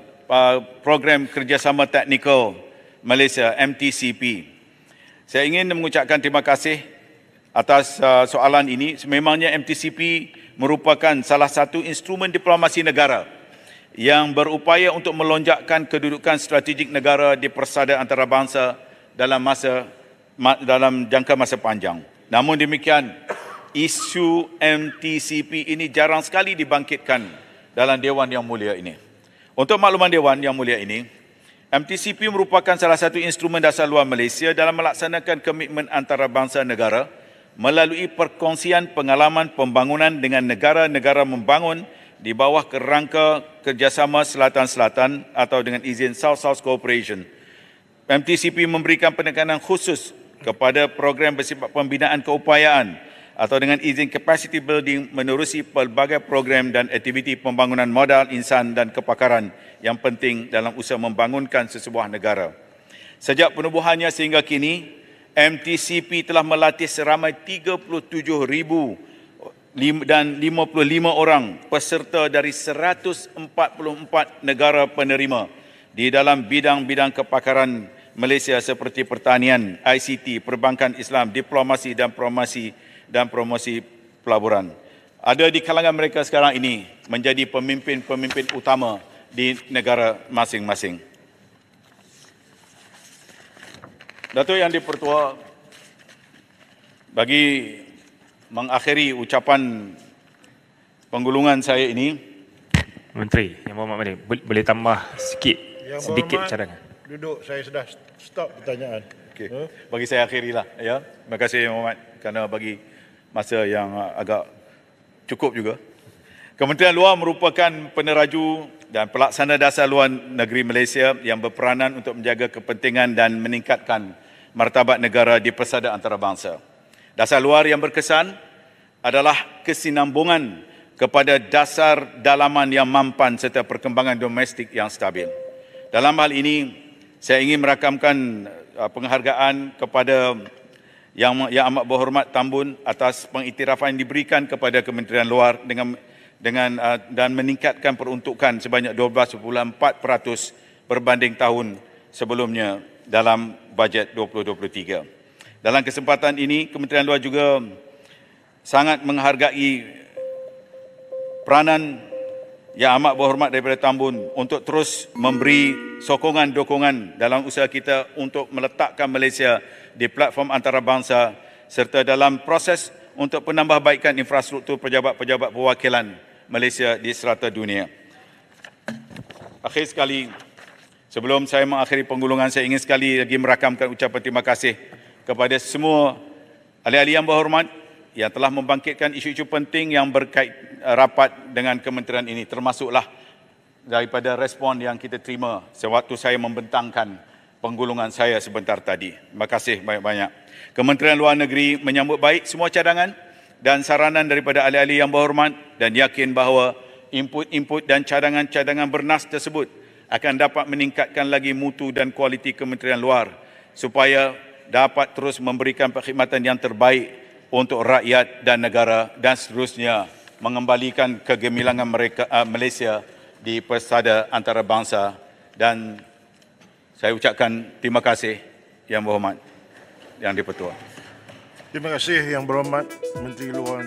program kerjasama teknikal Malaysia MTCP. Saya ingin mengucapkan terima kasih atas soalan ini. Sememangnya MTCP merupakan salah satu instrumen diplomasi negara yang berupaya untuk melonjakkan kedudukan strategik negara di persada antarabangsa dalam jangka masa panjang. Namun demikian, isu MTCP ini jarang sekali dibangkitkan dalam Dewan Yang Mulia ini. Untuk makluman Dewan Yang Mulia ini, MTCP merupakan salah satu instrumen dasar luar Malaysia dalam melaksanakan komitmen antarabangsa negara melalui perkongsian pengalaman pembangunan dengan negara-negara membangun di bawah kerangka kerjasama Selatan-Selatan atau dengan izin South-South Cooperation. MTCP memberikan penekanan khusus kepada program bersifat pembinaan keupayaan atau dengan izin capacity building menerusi pelbagai program dan aktiviti pembangunan modal insan dan kepakaran yang penting dalam usaha membangunkan sesebuah negara. Sejak penubuhannya sehingga kini, MTCP telah melatih seramai 37,000 dan 55 orang peserta dari 144 negara penerima di dalam bidang-bidang kepakaran Malaysia seperti pertanian, ICT, perbankan Islam, diplomasi dan promosi pelaburan. Ada di kalangan mereka sekarang ini menjadi pemimpin-pemimpin utama di negara masing-masing. Datuk Yang di-Pertua, bagi mengakhiri ucapan penggulungan saya ini, Menteri, Yang Berhormat Menteri, boleh tambah sedikit cadangan. Duduk, saya sudah stop pertanyaan. Okey. Bagi saya akhirilah, ya. Terima kasih Yang Berhormat kerana bagi masa yang agak cukup juga. Kementerian Luar merupakan peneraju dan pelaksana dasar luar negeri Malaysia yang berperanan untuk menjaga kepentingan dan meningkatkan martabat negara di persada antarabangsa. Dasar luar yang berkesan adalah kesinambungan kepada dasar dalaman yang mampan serta perkembangan domestik yang stabil. Dalam hal ini, saya ingin merakamkan penghargaan kepada Yang Amat Berhormat Tambun atas pengiktirafan yang diberikan kepada Kementerian Luar dan meningkatkan peruntukan sebanyak 12.4% berbanding tahun sebelumnya dalam bajet 2023. Dalam kesempatan ini, Kementerian Luar juga sangat menghargai peranan Yang Amat Berhormat daripada Tambun untuk terus memberi sokongan-dokongan dalam usaha kita untuk meletakkan Malaysia di platform antarabangsa serta dalam proses untuk penambahbaikan infrastruktur pejabat-pejabat perwakilan Malaysia di serata dunia. Akhir sekali, sebelum saya mengakhiri penggulungan, saya ingin sekali lagi merakamkan ucapan terima kasih kepada semua ahli-ahli yang berhormat yang telah membangkitkan isu-isu penting yang berkait rapat dengan kementerian ini, termasuklah daripada respon yang kita terima sewaktu saya membentangkan penggulungan saya sebentar tadi. Terima kasih banyak-banyak. Kementerian Luar Negeri menyambut baik semua cadangan dan saranan daripada ahli-ahli yang berhormat dan yakin bahawa input-input dan cadangan-cadangan bernas tersebut akan dapat meningkatkan lagi mutu dan kualiti Kementerian Luar supaya dapat terus memberikan perkhidmatan yang terbaik untuk rakyat dan negara dan seterusnya mengembalikan kegemilangan Malaysia di persada antarabangsa. Dan saya ucapkan terima kasih Yang Berhormat Yang di-Pertua. Terima kasih Yang Berhormat Menteri Luar